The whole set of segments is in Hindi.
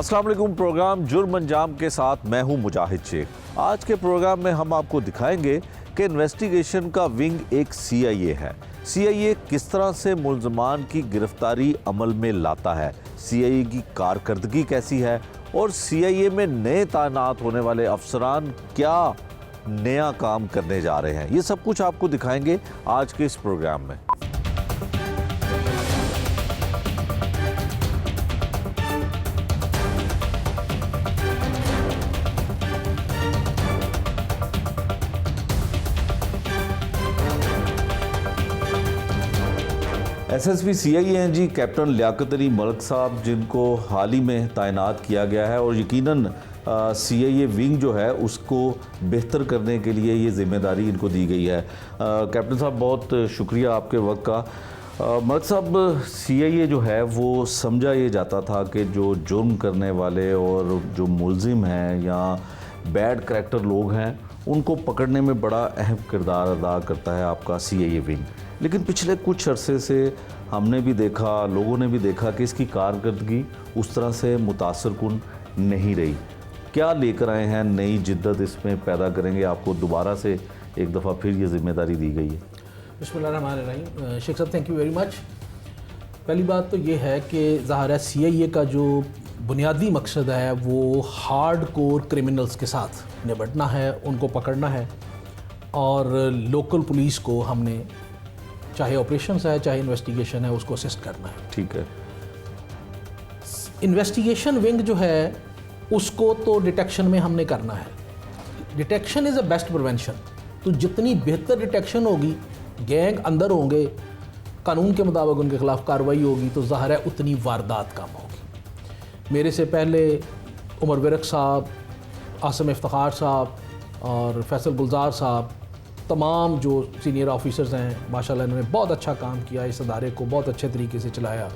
अस्सलाम वालेकुम। प्रोग्राम जुर्म अंजाम के साथ मैं हूं मुजाहिद शेख। आज के प्रोग्राम में हम आपको दिखाएंगे कि इन्वेस्टिगेशन का विंग एक सीआईए है। सीआईए किस तरह से मुल्ज़मान की गिरफ्तारी अमल में लाता है, सीआईए की कारकर्दगी कैसी है और सीआईए में नए तैनात होने वाले अफसरान क्या नया काम करने जा रहे हैं, ये सब कुछ आपको दिखाएंगे आज के इस प्रोग्राम में। एसएसपी सीआईए हैं जी कैप्टन लियाकत अली मलिक साहब, जिनको हाल ही में तैनात किया गया है और यकीनन सीआईए विंग जो है उसको बेहतर करने के लिए ये जिम्मेदारी इनको दी गई है। कैप्टन साहब बहुत शुक्रिया आपके वक्त का। मलिक साहब, सीआईए जो है वो समझा ये जाता था कि जो जुर्म करने वाले और जो मुलजिम हैं या बैड करैक्टर लोग हैं उनको पकड़ने में बड़ा अहम किरदार अदा करता है आपका सीआईए विंग, लेकिन पिछले कुछ अरसे से हमने भी देखा, लोगों ने भी देखा कि इसकी कारकर्दगी उस तरह से मुतासर कुन नहीं रही। क्या लेकर आए हैं, नई जिद्दत इसमें पैदा करेंगे, आपको दोबारा से एक दफ़ा फिर ये जिम्मेदारी दी गई है? बिस्मिल्लाहिर्रहमानिर्रहीम। शेख साहब थैंक यू वेरी मच। पहली बात तो ये है कि ज़ाहिर है सीआईए का जो बुनियादी मकसद है वो हार्ड कोर क्रिमिनल्स के साथ निपटना है, उनको पकड़ना है और लोकल पुलिस को हमने चाहे ऑपरेशंस है चाहे इन्वेस्टिगेशन है उसको असिस्ट करना है। ठीक है। इन्वेस्टिगेशन विंग जो है उसको तो डिटेक्शन में हमने करना है। Detection is a best prevention. तो जितनी बेहतर डिटेक्शन होगी, गैंग अंदर होंगे, कानून के मुताबिक उनके खिलाफ कार्रवाई होगी, तो ज़ाहिर है उतनी वारदात कम होगी। मेरे से पहले उमर विरक साहब, आसम इफ्तिखार साहब और फैसल गुलजार साहब, तमाम जो सीनियर ऑफिसर्स हैं माशाल्लाह इन्होंने बहुत अच्छा काम किया, इस अदारे को बहुत अच्छे तरीके से चलाया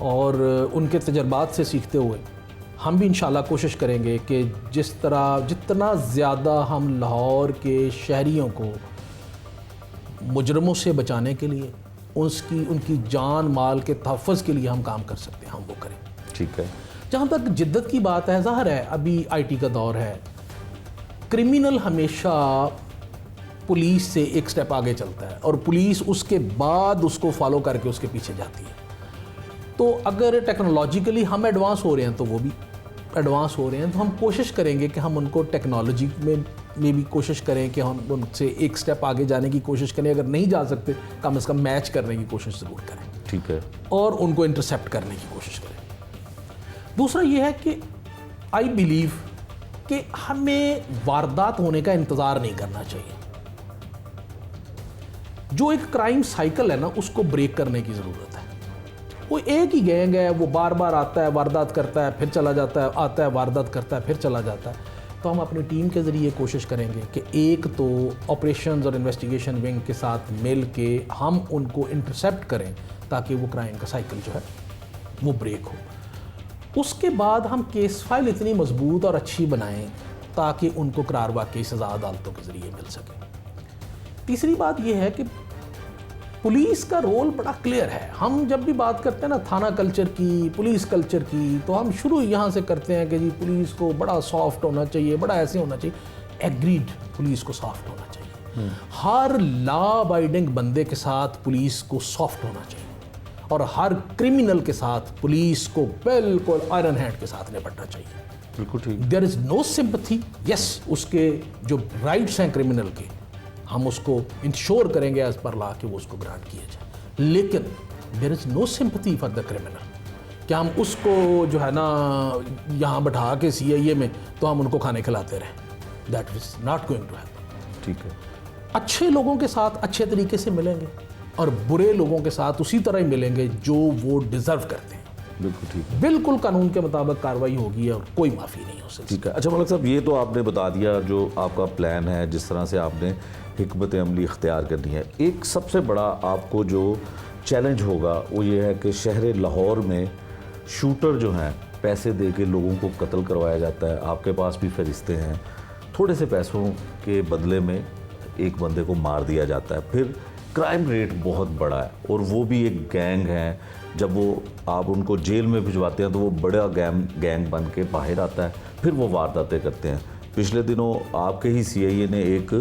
और उनके तजर्बात से सीखते हुए हम भी इंशाल्लाह कोशिश करेंगे कि जितना ज़्यादा हम लाहौर के शहरियों को मुजरमों से बचाने के लिए, उनकी जान माल के तहफ़्फ़ुज़ के लिए हम काम कर सकते हैं, हम वो करें। ठीक है। जहाँ तक जिद्दत की बात है, ज़ाहिर है अभी आईटी का दौर है, क्रिमिनल हमेशा पुलिस से एक स्टेप आगे चलता है और पुलिस उसके बाद उसको फॉलो करके उसके पीछे जाती है। तो अगर टेक्नोलॉजिकली हम एडवांस हो रहे हैं तो वो भी एडवांस हो रहे हैं, तो हम कोशिश करेंगे कि हम उनको टेक्नोलॉजी में भी कोशिश करें कि हम उनसे एक स्टेप आगे जाने की कोशिश करें। अगर नहीं जा सकते कम से कम मैच करने की कोशिश ज़रूर करें। ठीक है। और उनको इंटरसेप्ट करने की कोशिश करें। दूसरा ये है कि आई बिलीव कि हमें वारदात होने का इंतज़ार नहीं करना चाहिए। जो एक क्राइम साइकिल है ना, उसको ब्रेक करने की ज़रूरत है। वो एक ही गैंग है, वो बार बार आता है, वारदात करता है, फिर चला जाता है, आता है, वारदात करता है, फिर चला जाता है। तो हम अपनी टीम के ज़रिए कोशिश करेंगे कि एक तो ऑपरेशंस और इन्वेस्टिगेशन विंग के साथ मिल के हम उनको इंटरसेप्ट करें ताकि वो क्राइम का साइकिल जो है वो ब्रेक हो। उसके बाद हम केस फाइल इतनी मजबूत और अच्छी बनाएं ताकि उनको करार वाकई सज़ा अदालतों के ज़रिए मिल सके। तीसरी बात यह है कि पुलिस का रोल बड़ा क्लियर है। हम जब भी बात करते हैं ना थाना कल्चर की, पुलिस कल्चर की, तो हम शुरू यहाँ से करते हैं कि जी पुलिस को बड़ा सॉफ्ट होना चाहिए, बड़ा ऐसे होना चाहिए। एग्रीड, पुलिस को सॉफ्ट होना चाहिए। हर लॉ अबाइडिंग बंदे के साथ पुलिस को सॉफ्ट होना चाहिए और हर क्रिमिनल के साथ पुलिस को बिल्कुल आयरन हैंड के साथ निपटना चाहिए। बिल्कुल ठीक। There is no sympathy. Yes, उसके जो राइट्स हैं क्रिमिनल के, हम उसको इंश्योर करेंगे एज पर लॉ कि वो उसको ग्रांट किए जाए, लेकिन there is no sympathy for the criminal. क्या हम उसको जो है ना यहाँ बैठा के सीआईए में तो हम उनको खाने खिलाते रहें? That is not going to happen. ठीक है। अच्छे लोगों के साथ अच्छे तरीके से मिलेंगे और बुरे लोगों के साथ उसी तरह ही मिलेंगे जो वो डिज़र्व करते हैं। बिल्कुल ठीक है। बिल्कुल कानून के मुताबिक कार्रवाई होगी और कोई माफ़ी नहीं हो सकती। ठीक है। अच्छा मलिक साहब, ये तो आपने बता दिया जो आपका प्लान है, जिस तरह से आपने हिकमत अमली इख्तियार करनी है। एक सबसे बड़ा आपको जो चैलेंज होगा वो ये है कि शहर लाहौर में शूटर जो हैं पैसे दे के लोगों को कत्ल करवाया जाता है। आपके पास भी फरिश्ते हैं, थोड़े से पैसों के बदले में एक बंदे को मार दिया जाता है, फिर क्राइम रेट बहुत बड़ा है और वो भी एक गैंग है। जब वो आप उनको जेल में भिजवाते हैं तो वो बड़ा गैंग बन के बाहर आता है, फिर वो वारदातें करते हैं। पिछले दिनों आपके ही CIA ने एक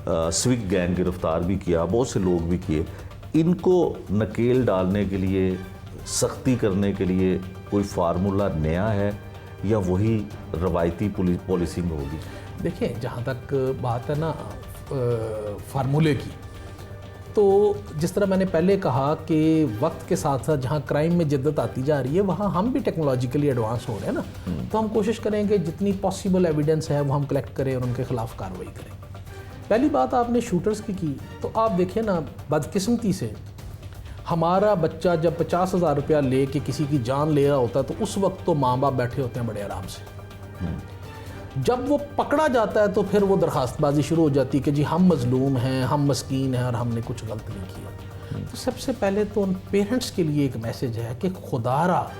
स्विग गैंग गिरफ्तार भी किया, बहुत से लोग भी किए। इनको नकेल डालने के लिए, सख्ती करने के लिए कोई फार्मूला नया है या वही रवायती पॉलिसिंग होगी? देखिए, जहाँ तक बात है ना फार्मूले की, तो जिस तरह मैंने पहले कहा कि वक्त के साथ साथ जहाँ क्राइम में जिद्दत आती जा रही है वहाँ हम भी टेक्नोलॉजिकली एडवांस हो रहे हैं ना, तो हम कोशिश करेंगे जितनी पॉसिबल एविडेंस है वो हम कलेक्ट करें और उनके खिलाफ कार्रवाई करें। पहली बात आपने शूटर्स की, तो आप देखिए ना, बदकिस्मती से हमारा बच्चा जब 50,000 रुपया ले के किसी की जान ले रहा होता है तो उस वक्त तो माँ बाप बैठे होते हैं बड़े आराम से। जब वो पकड़ा जाता है तो फिर वो दरखास्तबाजी शुरू हो जाती है कि जी हम मजलूम हैं, हम मस्कीन हैं और हमने कुछ गलत नहीं किया। तो सबसे पहले तो उन पेरेंट्स के लिए एक मैसेज है कि खुदारा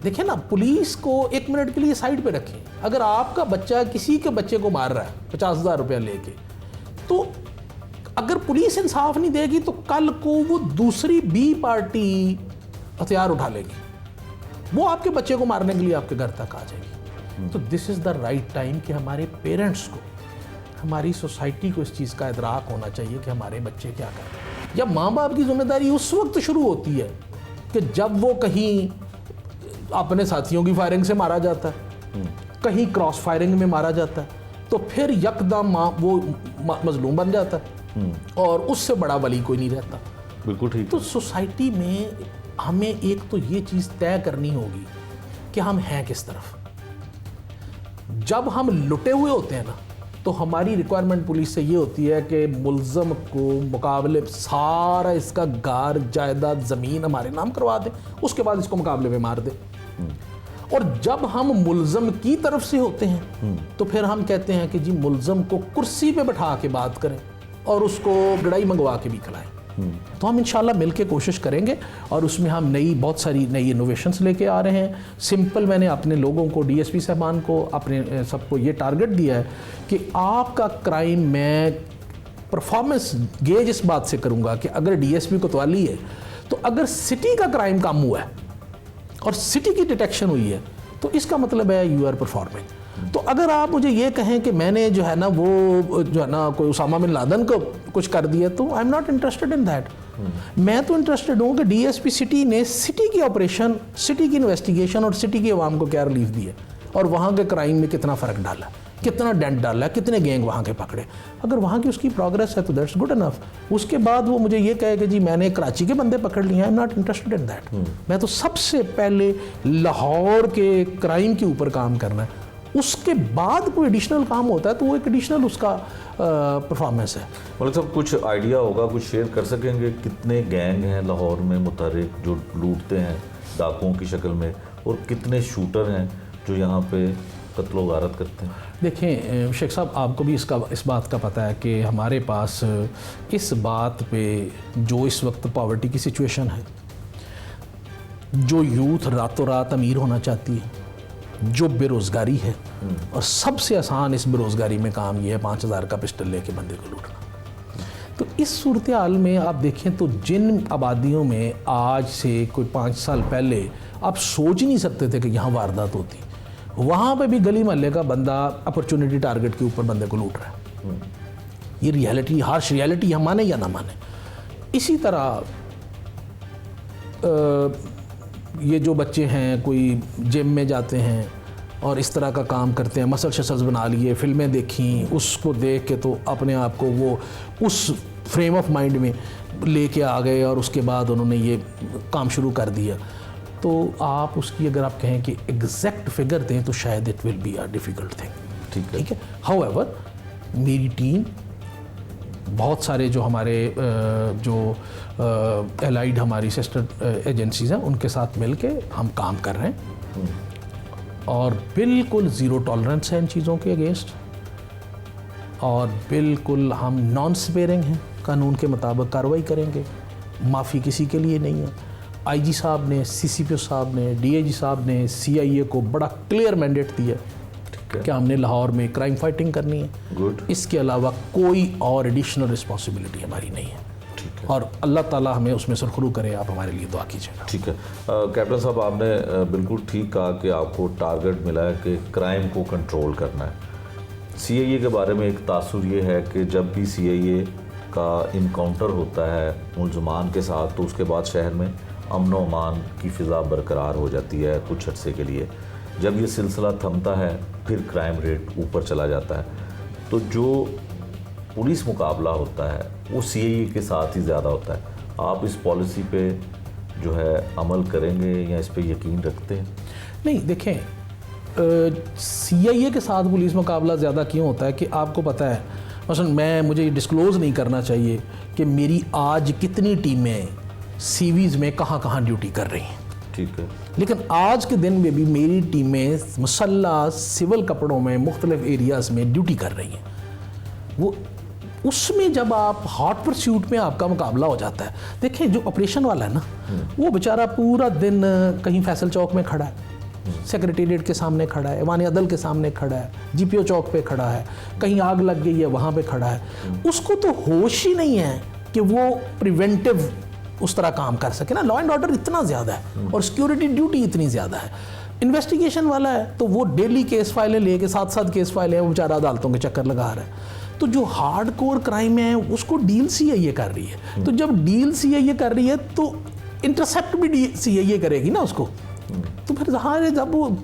देखिए ना, पुलिस को 1 मिनट के लिए साइड पे रखें। अगर आपका बच्चा किसी के बच्चे को मार रहा है 50,000 रुपया लेके, तो अगर पुलिस इंसाफ नहीं देगी तो कल को वो दूसरी बी पार्टी हथियार उठा लेगी, वो आपके बच्चे को मारने के लिए आपके घर तक आ जाएगी। तो this is the right time कि हमारे पेरेंट्स को, हमारी सोसाइटी को इस चीज़ का इदराक होना चाहिए कि हमारे बच्चे क्या कर रहे हैं। या माँ बाप की जिम्मेदारी उस वक्त शुरू होती है कि जब वो कहीं अपने साथियों की फायरिंग से मारा जाता है, कहीं क्रॉस फायरिंग में मारा जाता है, तो फिर यकदम वो मजलूम बन जाता है और उससे बड़ा वली कोई नहीं रहता। बिल्कुल ठीक। तो सोसाइटी में हमें एक तो ये चीज़ तय करनी होगी कि हम हैं किस तरफ। जब हम लुटे हुए होते हैं ना, तो हमारी रिक्वायरमेंट पुलिस से ये होती है कि मुल्ज़म को मुकाबले सारा इसका घर जायदाद ज़मीन हमारे नाम करवा दे, उसके बाद इसको मुकाबले में मार दे। और जब हम मुल्ज़म की तरफ से होते हैं तो फिर हम कहते हैं कि जी मुल्ज़म को कुर्सी पे बैठा के बात करें और उसको गड़ाई मंगवा के भी खिलाएं। तो हम इंशाल्लाह मिलके कोशिश करेंगे और उसमें हम बहुत सारी नई इनोवेशंस लेके आ रहे हैं। सिंपल मैंने अपने लोगों को, DSP साहबान को, अपने सबको ये टारगेट दिया है कि आपका क्राइम मैं परफॉर्मेंस गेज इस बात से करूँगा कि अगर DSP कोतवाली है तो अगर सिटी का क्राइम कम हुआ है और सिटी की डिटेक्शन हुई है तो इसका मतलब है यू आर परफॉर्मिंग। तो अगर आप मुझे ये कहें कि मैंने जो है ना वो जो है ना कोई उसामा बिन लादेन को कुछ कर दिया, तो I am not interested in that. मैं तो इंटरेस्टेड हूँ कि DSP सिटी ने सिटी की ऑपरेशन, सिटी की इन्वेस्टिगेशन और सिटी की आवाम को क्या रिलीफ दी है और वहाँ के क्राइम में कितना फ़र्क डाला, कितना डेंट डाला, कितने गैंग वहाँ के पकड़े। अगर वहाँ की उसकी प्रोग्रेस है तो दैट्स गुड इनफ। उसके बाद वो मुझे ये कहे कि जी मैंने कराची के बंदे पकड़ लिए, I am not interested in that. मैं तो सबसे पहले लाहौर के क्राइम के ऊपर काम करना है, उसके बाद कोई एडिशनल काम होता है तो वो एक एडिशनल उसका परफॉर्मेंस है। मतलब सब कुछ आइडिया होगा, कुछ शेयर कर सकेंगे कितने गैंग हैं लाहौर में मुतहर्रिक जो लूटते हैं डाकुओं की शक्ल में, और कितने शूटर हैं जो यहाँ पे कत्लो गारत करते हैं? देखें शेख साहब, आपको भी इस बात का पता है कि हमारे पास इस बात पे जो इस वक्त पॉवर्टी की सिचुएशन है, जो यूथ रातों रात अमीर होना चाहती है, जो बेरोज़गारी है, और सबसे आसान इस बेरोज़गारी में काम ये है 5,000 का पिस्टल लेके बंदे को लूटना। तो इस सूरत हाल में आप देखें तो जिन आबादियों में आज से कोई 5 साल पहले आप सोच ही नहीं सकते थे कि यहाँ वारदात होती, वहाँ पे भी गली मोहल्ले का बंदा अपॉर्चुनिटी टारगेट के ऊपर बंदे को लूट रहा है। ये रियलिटी, हार्श रियलिटी हम माने या ना माने। इसी तरह ये जो बच्चे हैं कोई जिम में जाते हैं और इस तरह का काम करते हैं, मसल शसल्स बना लिए, फिल्में देखी, उसको देख के तो अपने आप को वो उस फ्रेम ऑफ माइंड में लेके आ गए और उसके बाद उन्होंने ये काम शुरू कर दिया। तो आप उसकी अगर आप कहें कि एग्जैक्ट फिगर दें तो शायद it will be a difficult thing. ठीक है। हाउएवर मेरी टीम, बहुत सारे जो हमारे जो एलाइड हमारी सिस्टर एजेंसीज़ हैं उनके साथ मिलके हम काम कर रहे हैं और बिल्कुल ज़ीरो टॉलरेंस है इन चीज़ों के अगेंस्ट, और बिल्कुल हम नॉन स्पेयरिंग हैं, कानून के मुताबिक कार्रवाई करेंगे, माफ़ी किसी के लिए नहीं है। IG साहब ने, CCPO साहब ने, DIG साहब ने CIA को बड़ा क्लियर मैंडेट दिया कि हमने लाहौर में क्राइम फाइटिंग करनी है। गुड। इसके अलावा कोई और एडिशनल रिस्पॉन्सिबिलिटी हमारी नहीं है। ठीक है। और अल्लाह ताला हमें उसमें सुरखरू करे, आप हमारे लिए दुआ कीजिएगा। ठीक है। कैप्टन साहब, आपने बिल्कुल ठीक कहा कि आपको टारगेट मिला है कि क्राइम को कंट्रोल करना है। CIA के बारे में एक तासुर ये है कि जब भी CIA का इनकाउंटर होता है मुलजमान के साथ, तो उसके बाद शहर में अमन व अमान की फ़िज़ा बरकरार हो जाती है कुछ अर्से के लिए। जब ये सिलसिला थमता है फिर क्राइम रेट ऊपर चला जाता है। तो जो पुलिस मुकाबला होता है वो CIA के साथ ही ज़्यादा होता है। आप इस पॉलिसी पे जो है अमल करेंगे या इस पे यकीन रखते हैं? नहीं, देखें, CIA के साथ पुलिस मुकाबला ज़्यादा क्यों होता है कि आपको पता है, मसलन मुझे डिस्क्लोज़ नहीं करना चाहिए कि मेरी आज कितनी टीमें सीवीज़ में कहाँ कहाँ ड्यूटी कर रही हैं, ठीक है। लेकिन आज के दिन में भी मेरी टीमें मुसल्ला सिविल कपड़ों में मुख्तलिफ एरियाज़ में ड्यूटी कर रही हैं। वो उसमें जब आप हॉट परस्यूट में आपका मुकाबला हो जाता है, देखें जो ऑपरेशन वाला है ना, वो बेचारा पूरा दिन कहीं फैसल चौक में खड़ा है, सेक्रेटेरिएट के सामने खड़ा है, ऐवान अदल के सामने खड़ा है, GPO चौक पे खड़ा है, कहीं आग लग गई है वहाँ पे खड़ा है। उसको तो होश ही नहीं है कि वो प्रिवेंटिव उस तरह काम कर सके ना। लॉ एंड ऑर्डर इतना ज़्यादा है और सिक्योरिटी ड्यूटी इतनी ज़्यादा है। इन्वेस्टिगेशन वाला है तो वो डेली केस फाइलें लेके 7-7 केस फाइलें वो बेचारा अदालतों के चक्कर लगा रहा है। तो जो हार्ड कोर क्राइम है उसको डील CIA कर रही है। तो जब डील CIA कर रही है तो इंटरसेप्ट भी CIA करेगी ना उसको। तो फिर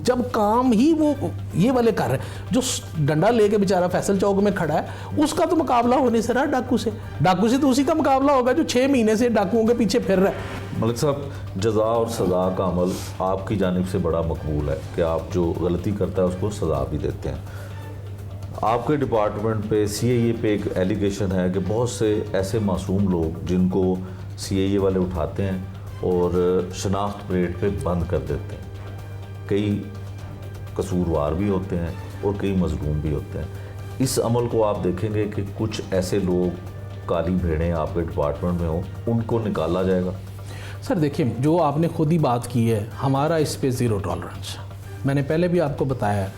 जब काम ही वो ये वाले कर रहे हैं, जो डंडा लेके बेचारा फैसल चौक में खड़ा है, उसका तो मुकाबला होने से रहा डाकू से तो उसी का मुकाबला होगा जो 6 महीने से डाकुओं के पीछे फिर रहा है। मलिक साहब, जज़ा और सज़ा का अमल आपकी जानिब से बड़ा मकबूल है कि आप जो गलती करता है उसको सज़ा भी देते हैं। आपके डिपार्टमेंट पे CIA पे एक एलिगेशन है कि बहुत से ऐसे मासूम लोग जिनको CIA वाले उठाते हैं और शनाख्त परेड पे बंद कर देते हैं। कई कसूरवार भी होते हैं और कई मजलूम भी होते हैं। इस अमल को आप देखेंगे कि कुछ ऐसे लोग, काली भेड़ें आपके डिपार्टमेंट में हों, उनको निकाला जाएगा? सर देखिए, जो आपने खुद ही बात की है, हमारा इस पे ज़ीरो टॉलरेंस। मैंने पहले भी आपको बताया,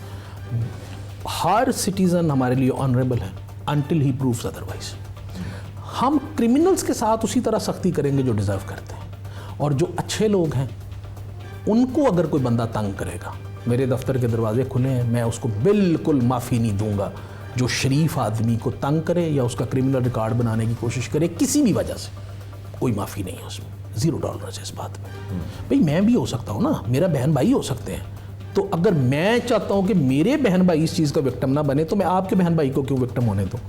हर सिटीज़न हमारे लिए ऑनरेबल है अनटिल ही प्रूव्स अदरवाइज। हम क्रिमिनल्स के साथ उसी तरह सख्ती करेंगे जो डिज़र्व करते हैं, और जो अच्छे लोग हैं उनको अगर कोई बंदा तंग करेगा, मेरे दफ्तर के दरवाजे खुले हैं, मैं उसको बिल्कुल माफ़ी नहीं दूंगा। जो शरीफ आदमी को तंग करे या उसका क्रिमिनल रिकॉर्ड बनाने की कोशिश करे किसी भी वजह से, कोई माफ़ी नहीं है उसमें, ज़ीरो टॉलरेंस है इस बात में। भाई मैं भी हो सकता हूँ ना, मेरा बहन भाई हो सकते हैं, तो अगर मैं चाहता हूँ कि मेरे बहन भाई इस चीज़ का विक्टिम ना बने, तो मैं आपके बहन भाई को क्यों विक्टिम होने दूँ?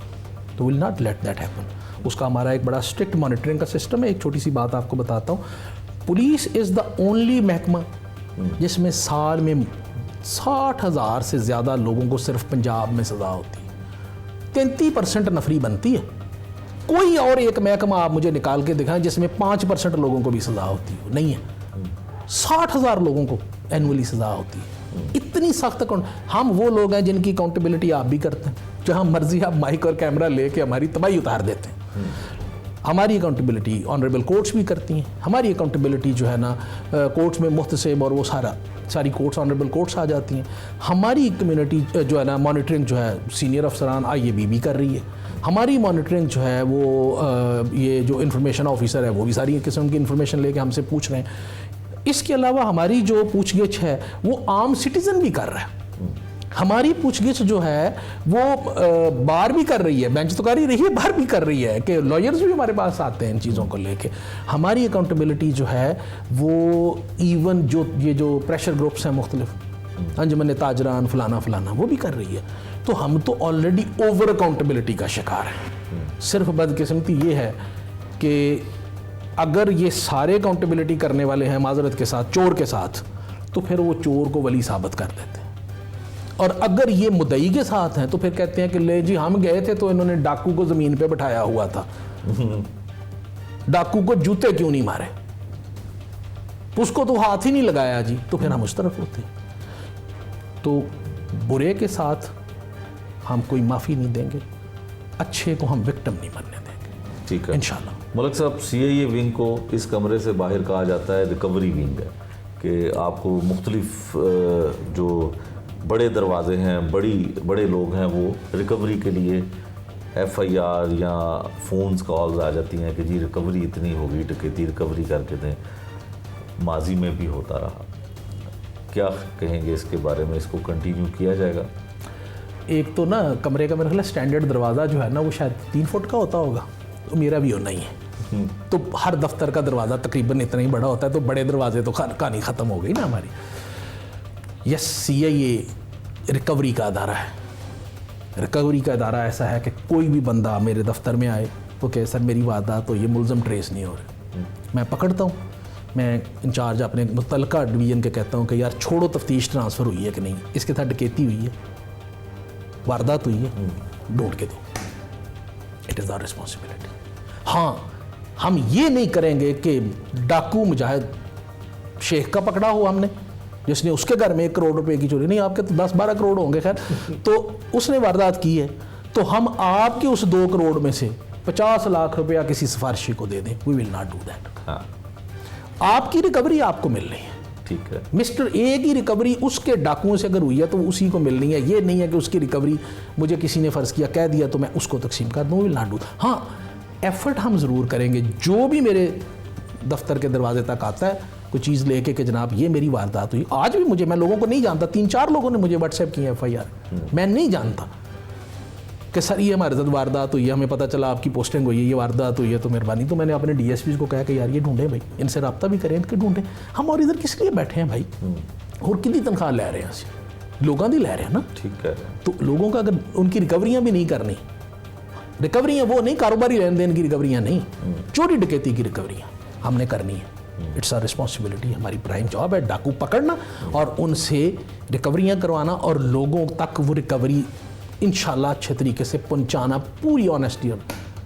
तो will not let that happen. उसका हमारा एक बड़ा स्ट्रिक्ट मॉनिटरिंग का सिस्टम है। एक छोटी सी बात आपको बताता हूँ, पुलिस इज़ द ओनली महकमा जिसमें साल में 60,000 से ज़्यादा लोगों को सिर्फ पंजाब में सज़ा होती है। 33% नफरी बनती है। कोई और एक महकमा आप मुझे निकाल के दिखाएं जिसमें 5% लोगों को भी सज़ा होती है, नहीं है। 60,000 लोगों को एनुअली सज़ा होती है। इतनी सख्त हम वो लोग हैं जिनकी अकाउंटेबिलिटी आप भी करते हैं, जहाँ मर्जी आप माइक और कैमरा लेके हमारी तबाही उतार देते हैं। हमारी अकाउंटेबिलिटी ऑनरेबल कोर्ट्स भी करती हैं। हमारी अकाउंटेबिलिटी जो है ना, कोर्ट्स में मुख्तसिब और वो सारी कोर्ट्स ऑनरेबल कोर्ट्स आ जाती हैं। हमारी कम्युनिटी जो है ना, मॉनिटरिंग जो है सीनियर अफसरान IAB भी कर रही है। हमारी मॉनिटरिंग जो है वो ये जो इन्फॉर्मेशन ऑफिसर है वो भी सारी किस्म की इन्फॉर्मेशन लेके हमसे पूछ रहे हैं। इसके अलावा हमारी जो पूछगिछ है वो आम सिटीज़न भी कर रहा है। हमारी पूछगिछ जो है वो बार भी कर रही है, बेंच तो कर ही रही है, बार भी कर रही है कि लॉयर्स भी हमारे पास आते हैं इन चीज़ों को लेके। हमारी अकाउंटेबिलिटी जो है वो इवन जो प्रेशर ग्रुप्स हैं मुख्तलिफ, अंजुमन ताजरान फलाना वो भी कर रही है। तो हम तो ऑलरेडी ओवर अकाउंटेबिलिटी का शिकार हैं। सिर्फ बदकिस्मती ये है कि अगर ये सारे अकाउंटेबिलिटी करने वाले हैं माजरत के साथ, चोर के साथ, तो फिर वो चोर को वली साबित कर देते हैं। और अगर ये मुद्दई के साथ हैं तो फिर कहते हैं कि ले जी हम गए थे तो इन्होंने डाकू को ज़मीन पे बिठाया हुआ था, डाकू को जूते क्यों नहीं मारे, उसको तो हाथ ही नहीं लगाया जी, तो फिर हम उस तरफ होते हैं। तो बुरे के साथ हम कोई माफ़ी नहीं देंगे, अच्छे को हम विक्टिम नहीं बनने देंगे। ठीक है, इंशाल्लाह। मलिक साहब, CIA विंग को इस कमरे से बाहर कहा जाता है रिकवरी विंग है, कि आपको मुख्तलिफ जो बड़े दरवाजे हैं, बड़े लोग हैं, वो रिकवरी के लिए FIR या फ़ोन्स कॉल्स आ जाती हैं कि जी रिकवरी इतनी होगी, डकैती रिकवरी करके दें, माजी में भी होता रहा, क्या कहेंगे इसके बारे में? इसको कंटिन्यू किया जाएगा? एक तो ना कमरे का मेरा ख्याल स्टैंडर्ड दरवाज़ा जो है ना वो शायद 3 फुट का होता होगा, तो मेरा भी होना ही है। तो हर दफ्तर का दरवाज़ा तकरीबन इतना ही बड़ा होता है, तो बड़े दरवाजे तो कहानी ख़त्म हो गई ना हमारी। यस, CIA रिकवरी का अदारा है। रिकवरी का अदारा ऐसा है कि कोई भी बंदा मेरे दफ्तर में आए तो कहे सर मेरी वारदात तो ये मुलज़म ट्रेस नहीं हो रहे, मैं पकड़ता हूँ, मैं इंचार्ज अपने मुतलका डिवीज़न के कहता हूँ कि यार छोड़ो तफ्तीश ट्रांसफ़र हुई है कि नहीं, इसके साथ डकैती हुई है, वारदात हुई है, ढूंढ के दो। It is our responsibility. हाँ, हम ये नहीं करेंगे कि डाकू मुजाहिद शेख का पकड़ा हो हमने, जिसने उसके घर में 1 करोड़ रुपए की चोरी, नहीं आपके तो 10-12 करोड़ होंगे खैर, तो उसने वारदात की है, तो हम आपके उस 2 करोड़ में से 50 लाख रुपया किसी सिफारिशी को दे दें, we will not do that. हाँ, आपकी रिकवरी आपको मिल रही है, ठीक है। मिस्टर ए की रिकवरी उसके डाकुओं से अगर हुई है तो उसी को मिलनी है। ये नहीं है कि उसकी रिकवरी मुझे किसी ने फ़र्ज़ किया कह दिया तो मैं उसको तकसीम कर दूँ, विल नॉट डू। हाँ, एफर्ट हम ज़रूर करेंगे, जो भी मेरे दफ्तर के दरवाजे तक आता है कोई चीज़ लेके कि जनाब ये मेरी वारदात हुई। आज भी मैं लोगों को नहीं जानता, 3-4 लोगों ने मुझे व्हाट्सएप किया FIR, मैं नहीं जानता कि सर ये हमारे साथ वारदात हुई है, हमें पता चला आपकी पोस्टिंग हुई है, ये वारदात हुई है, तो मेहरबानी। तो मैंने अपने DSPs को कहा कि यार ये ढूंढें भाई, इनसे रब्ता भी करें, इनके ढूंढें। हम और इधर किस लिए बैठे हैं भाई, और कितनी तनख्वाह ले रहे हैं ਅਸੀਂ लोगों की ले रहे हैं ना, ठीक है। तो लोगों का अगर उनकी रिकवरियाँ भी नहीं करनी, रिकवरियाँ वो नहीं कारोबारी लेन देन की रिकवरियाँ नहीं, चोरी डकैती की रिकवरियाँ हमने करनी है। इट्स आवर रिस्पॉन्सिबिलिटी, हमारी प्राइम जॉब है डाकू पकड़ना और उनसे रिकवरियाँ करवाना और लोगों तक वो रिकवरी इंशाल्लाह अच्छे तरीके से पहुंचाना, पूरी ऑनेस्टी और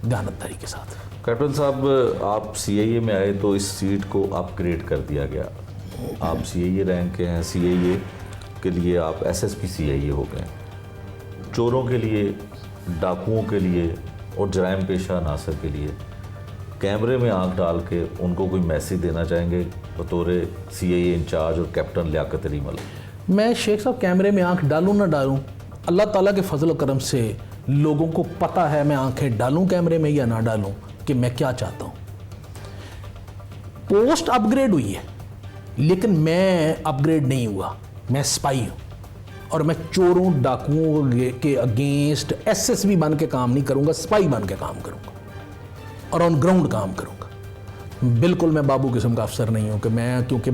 दयानतदारी के साथ। कैप्टन साहब, आप CIA में आए तो इस सीट को अपग्रेड कर दिया गया, आप CIA रैंक के हैं, CIA के लिए आप SSP CIA हो गए। चोरों के लिए, डाकुओं के लिए और जराइम पेशा अनासर के लिए कैमरे में आंख डाल के उनको कोई मैसेज देना चाहेंगे बतौर CIA इंचार्ज और कैप्टन लियाकत अली मलिक? मैं शेख साहब कैमरे में आंख डालूं ना डालूं, अल्लाह ताला के फजल व करम से लोगों को पता है मैं आंखें डालूं कैमरे में या ना डालूं कि मैं क्या चाहता हूं। पोस्ट अपग्रेड हुई है लेकिन मैं अपग्रेड नहीं हुआ, मैं स्पाई हूं और मैं चोरों डाकुओं के अगेंस्ट SSB बन के काम नहीं करूंगा, स्पाई बन के काम करूंगा और ऑन ग्राउंड काम करूंगा। बिल्कुल मैं बाबू किस्म का अफसर नहीं हूं कि मैं, क्योंकि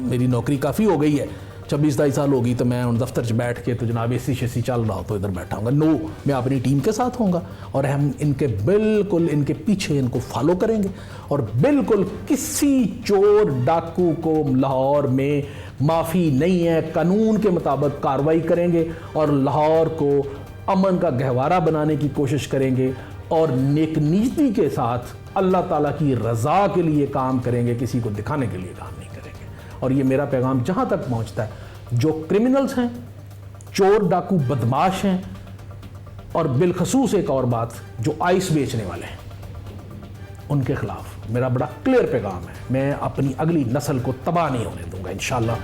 मेरी नौकरी काफ़ी हो गई है, 26-27 साल होगी, तो मैं उन दफ्तर 'च बैठ के तो जनाब AC चल रहा हो तो इधर बैठा हूँगा। नो, मैं अपनी टीम के साथ होऊंगा और हम इनके बिल्कुल इनके पीछे इनको फॉलो करेंगे और बिल्कुल किसी चोर डाकू को लाहौर में माफ़ी नहीं है, कानून के मुताबिक कार्रवाई करेंगे और लाहौर को अमन का गहवारा बनाने की कोशिश करेंगे और नेक नीति के साथ अल्लाह ताला की रज़ा के लिए काम करेंगे, किसी को दिखाने के लिए काम नहीं करेंगे। और ये मेरा पैगाम जहाँ तक पहुँचता है, जो क्रिमिनल्स हैं, चोर डाकू बदमाश हैं और बिलखसूस एक और बात, जो आइस बेचने वाले हैं, उनके खिलाफ मेरा बड़ा क्लियर पैगाम है। मैं अपनी अगली नस्ल को तबाह नहीं होने दूंगा इंशाल्लाह।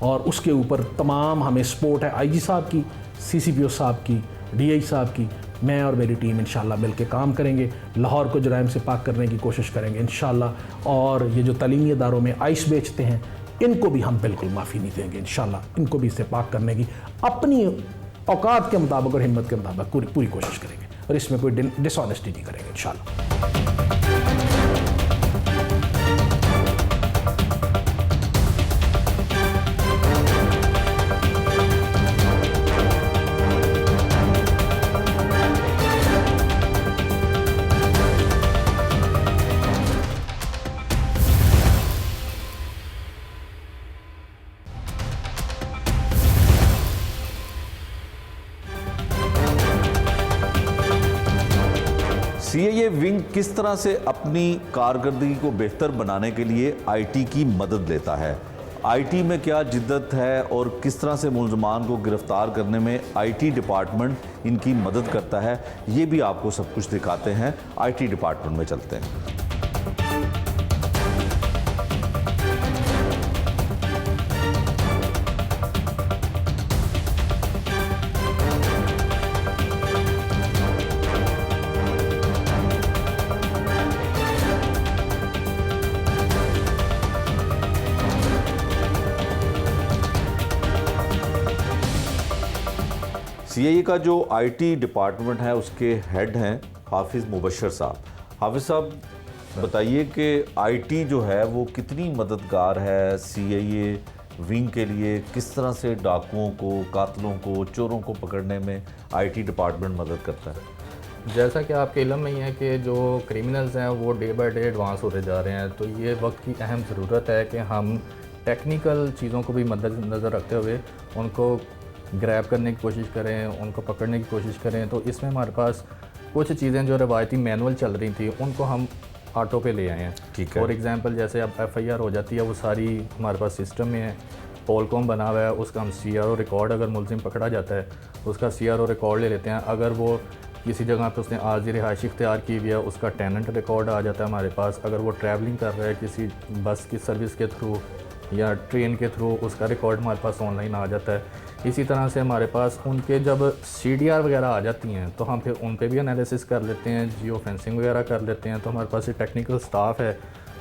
और उसके ऊपर तमाम हमें सपोर्ट है IG साहब की, CCPO साहब की, DI साहब की। मैं और मेरी टीम इंशाल्लाह मिल के काम करेंगे, लाहौर को जराइम से पाक करने की कोशिश करेंगे इंशाल्लाह। और ये जो तालीमी इदारों में आइस बेचते हैं, इनको भी हम बिल्कुल माफ़ी नहीं देंगे इंशाल्लाह। इनको भी इससे पाक करने की अपनी औकात के मुताबिक और हिम्मत के मुताबिक पूरी कोशिश करेंगे और इसमें कोई डिसऑनेस्टी नहीं करेंगे इंशाल्लाह। CIA विंग किस तरह से अपनी कारकर्दगी को बेहतर बनाने के लिए IT की मदद लेता है, IT में क्या जिद्दत है और किस तरह से मुलजमान को गिरफ्तार करने में IT डिपार्टमेंट इनकी मदद करता है, ये भी आपको सब कुछ दिखाते हैं। IT डिपार्टमेंट में चलते हैं। सीआईए का जो आईटी डिपार्टमेंट है उसके हेड हैं हाफिज़ मुबशर साहब। हाफिज़ साहब बताइए कि आईटी जो है वो कितनी मददगार है सीआईए विंग के लिए, किस तरह से डाकुओं को, कातलों को, चोरों को पकड़ने में आईटी डिपार्टमेंट मदद करता है? जैसा कि आपके इल्म में ही है कि जो क्रिमिनल्स हैं वो डे बाय डे एडवांस होते जा रहे हैं, तो ये वक्त की अहम ज़रूरत है कि हम टेक्निकल चीज़ों को भी मद्देनज़र रखते हुए उनको ग्रैब करने की कोशिश करें, उनको पकड़ने की कोशिश करें। तो इसमें हमारे पास कुछ चीज़ें जो रवायती मैनुअल चल रही थी उनको हम ऑटो पे ले आए हैं। ठीक है। फॉर एग्जांपल जैसे अब एफआईआर हो जाती है वो सारी हमारे पास सिस्टम में है, पोलकॉम बना हुआ है, उसका हम सीआरओ रिकॉर्ड, अगर मुलजिम पकड़ा जाता है उसका सीआरओ रिकॉर्ड ले लेते हैं। अगर वो किसी जगह पे उसने आर्जी रिहाइश इख्तियार की हुई है उसका टेनेंट रिकॉर्ड आ जाता है हमारे पास। अगर वो ट्रैवलिंग कर रहा है किसी बस की सर्विस के थ्रू या ट्रेन के थ्रू, उसका रिकॉर्ड हमारे पास ऑनलाइन आ जाता है। इसी तरह से हमारे पास उनके जब सीडीआर वगैरह आ जाती हैं तो हम फिर उन पे भी एनालिसिस कर लेते हैं, जियो फेंसिंग वगैरह कर लेते हैं। तो हमारे पास ये टेक्निकल स्टाफ है,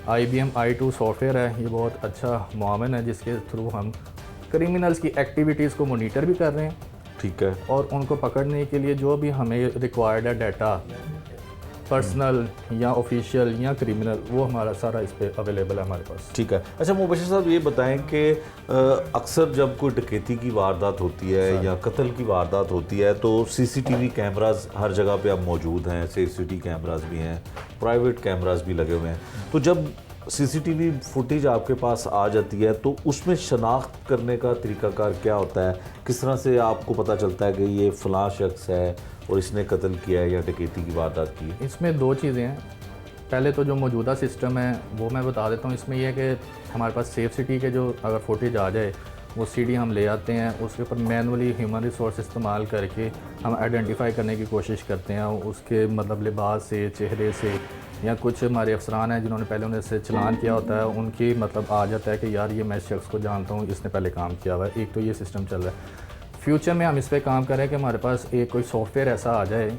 IBM i2 सॉफ्टवेयर है, ये बहुत अच्छा मुआवन है जिसके थ्रू हम क्रिमिनल्स की एक्टिविटीज़ को मोनीटर भी कर रहे हैं। ठीक है। और उनको पकड़ने के लिए जो भी हमें रिक्वायर्ड है डाटा, पर्सनल या ऑफिशियल या क्रिमिनल, वो हमारा सारा इस पे अवेलेबल है हमारे पास। ठीक है। अच्छा मुबशर साहब ये बताएं कि अक्सर जब कोई डकैती की वारदात होती है या कत्ल की वारदात होती है तो सीसीटीवी कैमरास हर जगह पे अब मौजूद हैं, सीसीटीवी कैमरास भी हैं, प्राइवेट कैमरास भी लगे हुए हैं। तो जब सीसीटीवी फुटेज आपके पास आ जाती है तो उसमें शनाख्त करने का तरीकाकार क्या होता है? किस तरह से आपको पता चलता है कि ये फ़लाँ शख्स है और इसने कत्ल किया है या डकैती की वारदात की है? इसमें दो चीज़ें हैं। पहले तो जो मौजूदा सिस्टम है वो मैं बता देता हूँ। इसमें यह है कि हमारे पास सेफ सिटी के जो अगर फुटेज आ जाए वो सीडी हम ले आते हैं, उसके ऊपर मैनुअली ह्यूमन रिसोर्स इस्तेमाल करके हम आइडेंटिफाई करने की कोशिश करते हैं। उसके मतलब लिबास से, चेहरे से, या कुछ हमारे अफसरान हैं जिन्होंने पहले उन्हें से चलान किया होता है, उनकी मतलब आ जाता है कि यार ये मैं इस शख्स को जानता हूँ, इसने पहले काम किया हुआ है। एक तो ये सिस्टम चल रहा है। फ्यूचर में हम इस पर काम करें कि हमारे पास एक कोई सॉफ्टवेयर ऐसा आ जाए,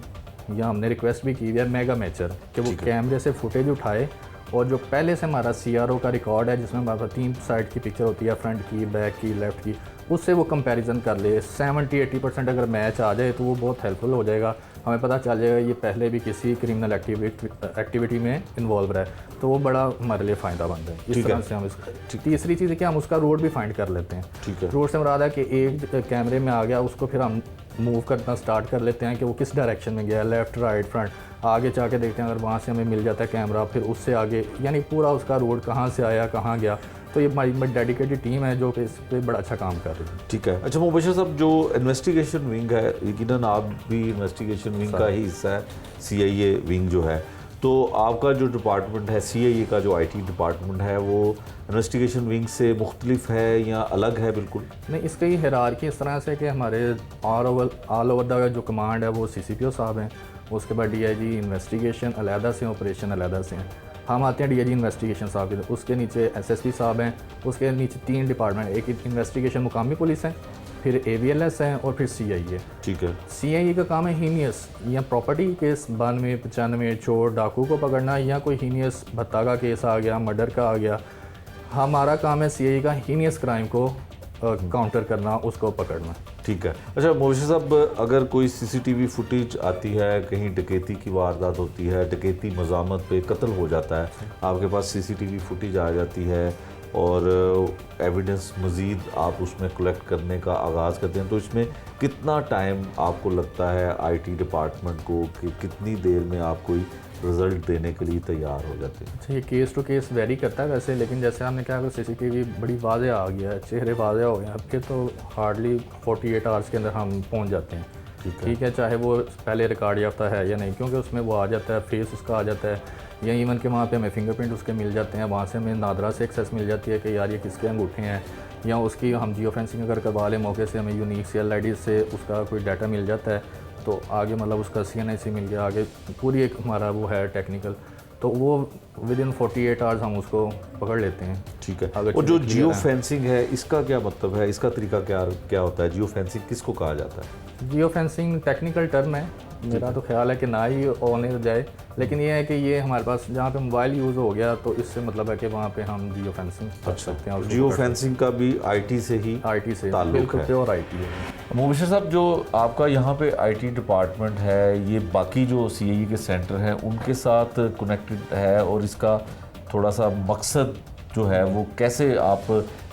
या हमने रिक्वेस्ट भी की है मेगा मैचर, कि वो कैमरे से फुटेज उठाए और जो पहले से हमारा CRO का रिकॉर्ड है जिसमें हमारे पास 3 साइड की पिक्चर होती है, फ्रंट की, बैक की, लेफ़्ट की, उससे वो कंपैरिजन कर ले। 70-80% अगर मैच आ जाए तो वो बहुत हेल्पफुल हो जाएगा। हमें पता चल जाएगा ये पहले भी किसी क्रिमिनल एक्टिविटी में इन्वॉल्व रहा है, तो वो बड़ा हमारे लिए फ़ायदा बनता है। इस तरह से हम इसका तीसरी चीज़ है कि हम उसका रोड भी फाइंड कर लेते हैं। ठीक है। रोड से मुराद है कि एक कैमरे में आ गया, उसको फिर हम मूव करना स्टार्ट कर लेते हैं कि वो किस डायरेक्शन में गया, लेफ़्ट, राइट, फ्रंट, आगे जाके देखते हैं। अगर वहाँ से हमें मिल जाता है कैमरा, फिर उससे आगे, यानी पूरा उसका रोड कहाँ से आया, कहाँ गया। तो ये हमारी डेडिकेटेड टीम है जो कि इस पर बड़ा अच्छा काम कर रही है। ठीक है। अच्छा मुबशर साहब, जो इन्वेस्टिगेशन विंग है, यकीनन आप भी इन्वेस्टिगेशन विंग का ही हिस्सा है, सीआईए विंग जो है, तो आपका जो डिपार्टमेंट है सीआईए का जो आईटी डिपार्टमेंट है वो इन्वेस्टिगेशन विंग से मुख्तलिफ है या अलग है? बिल्कुल नहीं, इसकी हायरार्की इस तरह से कि हमारे ऑल ओवर द जो कमांड है वो CCPO साहब हैं, उसके बाद DIG इन्वेस्टिगेशन अलहदा से, ऑपरेशन अलहदा से हैं। हम आते हैं DIG इन्वेस्टिगेशन साहब के, उसके नीचे SSP साहब हैं, उसके नीचे 3 डिपार्टमेंट, एक इन्वेस्टिगेशन मुकामी पुलिस है, फिर AVLS है और फिर CIA। ठीक है। CIA का काम है हीनियस या प्रॉपर्टी केस 92, 95, चोर, डाकू को पकड़ना, या कोई हीनियस भत्ता का केस आ गया, मर्डर का आ गया। हमारा काम है CIA का हीनियस क्राइम को काउंटर करना, उसको पकड़ना। ठीक है। अच्छा मुबशर साहब, अगर कोई सीसीटीवी फुटेज आती है, कहीं डकैती की वारदात होती है, डकैती मज़ामत पे कत्ल हो जाता है, आपके पास सीसीटीवी फुटेज आ जाती है और एविडेंस मज़ीद आप उसमें कलेक्ट करने का आगाज़ करते हैं, तो इसमें कितना टाइम आपको लगता है आईटी डिपार्टमेंट को कि कितनी देर में आप कोई रिज़ल्ट देने के लिए तैयार हो जाते हैं? अच्छा, ये केस टू केस वेरी करता है वैसे, लेकिन जैसे हमने कहा अगर CCTV बड़ी वाज़ेह आ गया है, चेहरे वाज़ेह हो गए हैं आपके, तो हार्डली 48 आवर्स के अंदर हम पहुंच जाते हैं। ठीक है, चाहे वो पहले रिकॉर्ड याफ्ता है या नहीं, क्योंकि उसमें वो आ जाता है, फेस उसका आ जाता है, या इवन के वहाँ पे हमें फिंगरप्रिंट उसके मिल जाते हैं। वहाँ से हमें नादरा से एक्सेस मिल जाती है कि यार ये किसके अंगूठे हैं, या उसकी हम जियो फेंसिंग अगर करवा लें मौके से, हमें यूनिक CLID से उसका कोई डाटा मिल जाता है, तो आगे मतलब उसका CNIC मिल गया, आगे पूरी एक हमारा वो है टेक्निकल, तो वो विदिन 48 आवर्स हम उसको पकड़ लेते हैं। ठीक है। और जो जियो फेंसिंग है इसका क्या मतलब है, इसका तरीका क्या होता है? जियो फेंसिंग किसको कहा जाता है? जियो फेंसिंग टेक्निकल टर्म है मेरा तो ख्याल है कि ना ही होने जाए, लेकिन ये है कि ये हमारे पास जहाँ पे मोबाइल यूज़ हो गया तो इससे मतलब है कि वहाँ पे हम जियो फेंसिंग कर सकते हैं। जियो फेंसिंग का भी आईटी से ही IT से ताल्लुक बिल्कुल है। प्योर IT है। मुबशिर साहब, जो आपका यहाँ पे आईटी डिपार्टमेंट है, ये बाकी जो सीआईए के सेंटर हैं उनके साथ कनेक्टेड है, और इसका थोड़ा सा मकसद जो है वो कैसे आप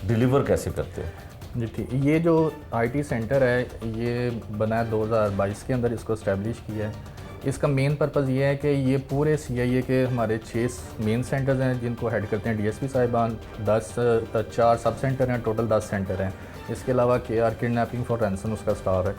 डिलीवर कैसे करते हैं? जी ठीक, ये जो IT सेंटर है ये बना है 2022 के अंदर, इसको इस्टेब्लिश किया है। इसका मेन पर्पज़ ये है कि ये पूरे CIA के हमारे 6 मेन सेंटर्स हैं जिनको हेड करते हैं DSP साहिबान, 4 सब सेंटर हैं, टोटल 10 सेंटर हैं। इसके अलावा KR किडनैपिंग फॉर रैंसम उसका स्टाफ है।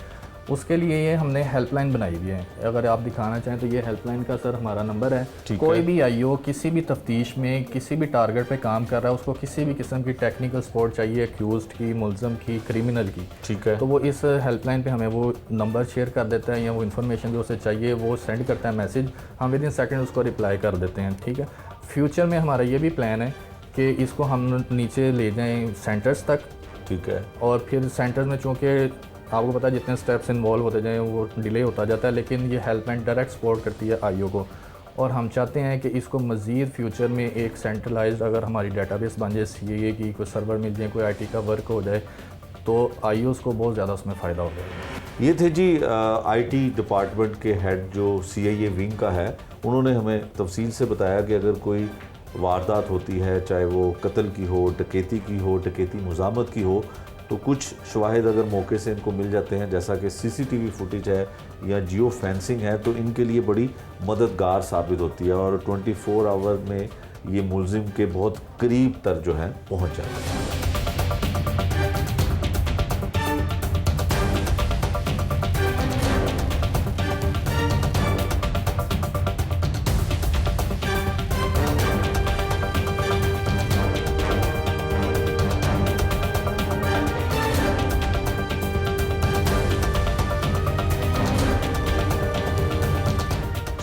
उसके लिए ये हमने हेल्पलाइन बनाई हुई है, अगर आप दिखाना चाहें तो ये हेल्पलाइन का सर हमारा नंबर है। कोई भी IO किसी भी तफ्तीश में किसी भी टारगेट पे काम कर रहा है, उसको किसी भी किस्म की टेक्निकल सपोर्ट चाहिए, एक्यूज्ड की, मुलजम की, क्रिमिनल की, ठीक है, तो वो इस हेल्पलाइन पे हमें वो नंबर शेयर कर देता है, या वो इन्फॉर्मेशन जो उसे चाहिए वो सेंड करता है मैसेज, हम विद इन सेकंड उसको रिप्लाई कर देते हैं। ठीक है, फ्यूचर में हमारा ये भी प्लान है कि इसको हम नीचे ले जाएँ सेंटर्स तक। ठीक है, और फिर सेंटर्स में चूँकि आपको पता है जितने स्टेप्स इन्वॉल्व होते जाएँ वो डिले होता जाता है, लेकिन ये हेल्पलाइन डायरेक्ट सपोर्ट करती है IO को, और हम चाहते हैं कि इसको मज़ीद फ्यूचर में एक सेंट्रलाइज्ड अगर हमारी डेटाबेस बन जाए, CIA की कोई सर्वर मिल जाए, कोई IT का वर्क हो जाए, तो IOs को बहुत ज़्यादा उसमें फ़ायदा हो जाएगा। ये थे जी IT डिपार्टमेंट के हेड जो CIA विंग का है। उन्होंने हमें तफसील से बताया कि अगर कोई वारदात होती है, चाहे वो कत्ल की हो, डकैती की हो, डकैती मुज़ामत की हो, तो कुछ शवाहिद अगर मौके से इनको मिल जाते हैं, जैसा कि CCTV फुटेज है या जियो फेंसिंग है, तो इनके लिए बड़ी मददगार साबित होती है, और 24 आवर में ये मुलजिम के बहुत करीब तक जो है पहुंच जाते हैं।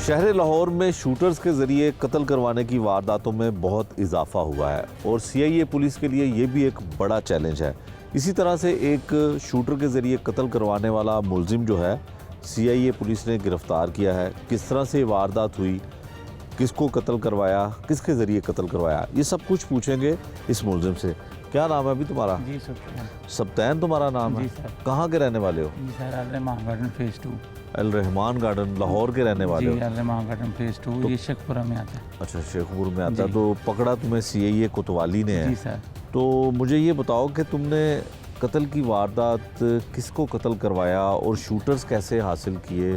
शहर लाहौर में शूटर्स के ज़रिए कत्ल करवाने की वारदातों में बहुत इजाफा हुआ है, और CIA पुलिस के लिए ये भी एक बड़ा चैलेंज है। इसी तरह से एक शूटर के ज़रिए कत्ल करवाने वाला मुलजिम जो है CIA पुलिस ने गिरफ़्तार किया है। किस तरह से वारदात हुई, किसको कत्ल करवाया, किसके ज़रिए कत्ल करवाया, ये सब कुछ पूछेंगे इस मुलजिम से। क्या नाम है अभी तुम्हारा? जी सर। सब्तैन तुम्हारा नाम है? जी सर। कहाँ के रहने वाले हो? जी सर, अल रहमान गार्डन फेज़ 2। अल रहमान गार्डन लाहौर के रहने वाले हो? जी, अल रहमान गार्डन फेज़ 2 ये शेखपुरा में आता है। अच्छा, शेखपुर में आता है। जी। तो पकड़ा तुम्हें CIA कोतवाली ने है। जी सर। तो मुझे ये बताओ कि तुमने कत्ल की वारदात किसको कत्ल करवाया और शूटर्स कैसे हासिल किए?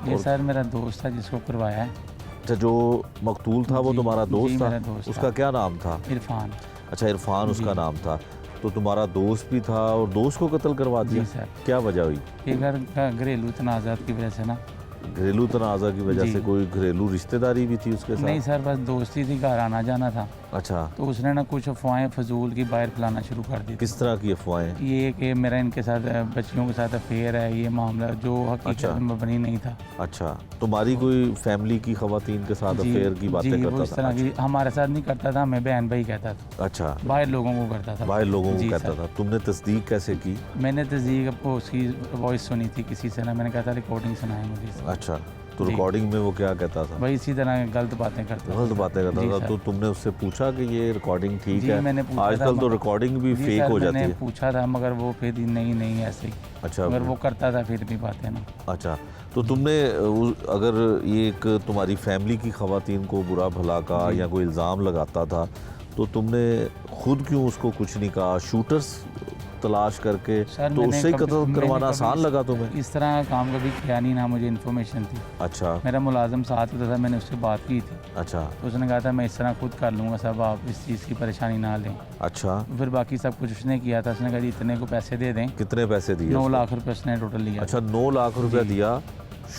ये सर मेरा दोस्त था जिसको करवाया है। अच्छा, जो मकतूल था वो जी, तुम्हारा दोस्त जी, था? मेरा दोस्त उसका था। क्या नाम था? इरफान। अच्छा, इरफान उसका जी। नाम था। तो तुम्हारा दोस्त भी था और दोस्त को कत्ल करवा दिया? जी सर। क्या वजह हुई? ये घर का घरेलू तनाज़ात की वजह से ना। घरेलू तनाज़ा की वजह जी। से? कोई घरेलू रिश्तेदारी भी थी उसके नहीं साथ? सर, बस दोस्ती थी, घर आना जाना था। अच्छा, तो उसने ना कुछ अफवाहें फजूल की बाहर फैलाना शुरू कर दी थी। किस तरह की अफवाहें? ये कि मेरा इनके साथ बच्चियों के साथ अफेयर है, ये मामला जो हकीकत अच्छा। में मबनी नहीं था। अच्छा, तुम्हारी कोई फैमिली की खवातीन के साथ जी, अफेयर की बातें जी, वो करता इस था? तरह की हमारे साथ नहीं करता था, हमें बहन भाई कहता था। अच्छा, बाहर लोगों को करता था। बाहर लोगों को जी कहता सर। था। तुमने तस्दीक कैसे की? मैंने तस्दीक आपको उसकी वॉइस सुनी थी किसी से ना, मैंने कहा था रिकॉर्डिंग सुनाए मुझे इसकी। अच्छा, तो जी। रिकॉर्डिंग में वो क्या कहता था? वही इसी तरह गलत बातें करता था। गलत बातें जी करता था। सर। तो तुमने उससे पूछा कि ये रिकॉर्डिंग ठीक जी, है? मैंने पूछा था, आजकल तो मगर- रिकॉर्डिंग भी जी फेक सर, हो जाती मैंने है। पूछा था मगर वो फिर नहीं ऐसे ही। अच्छा, मगर वो करता था फिर भी बातें ना। अच्छा, तो तुमने अगर ये एक तुम्हारी फैमिली की खवातीन को बुरा भला का जी। या कोई इल्ज़ाम लगाता था, तो तुमने खुद क्यों उसको कुछ नहीं कहा? शूटर्स तलाश करके सर, तो मैंने उससे ही कभी- कत्ल मैंने करवाना कभी आसान लगा तुम्हें? इस तरह का काम कभी किया नहीं, ना मुझे इन्फॉर्मेशन थी। अच्छा, मेरा मुलाजिम साथ होता था, मैंने उससे बात की थी, अच्छा, तो उसने कहा था मैं इस तरह खुद कर लूँगा सब, आप इस चीज़ की परेशानी ना लें। अच्छा। फिर बाकी सब कुछ उसने किया था। उसने कहा जी इतने को पैसे दे दें। कितने पैसे दिए? 9 उसको? लाख रुपए उसने टोटल लिया। अच्छा, 9 लाख रुपया जी। दिया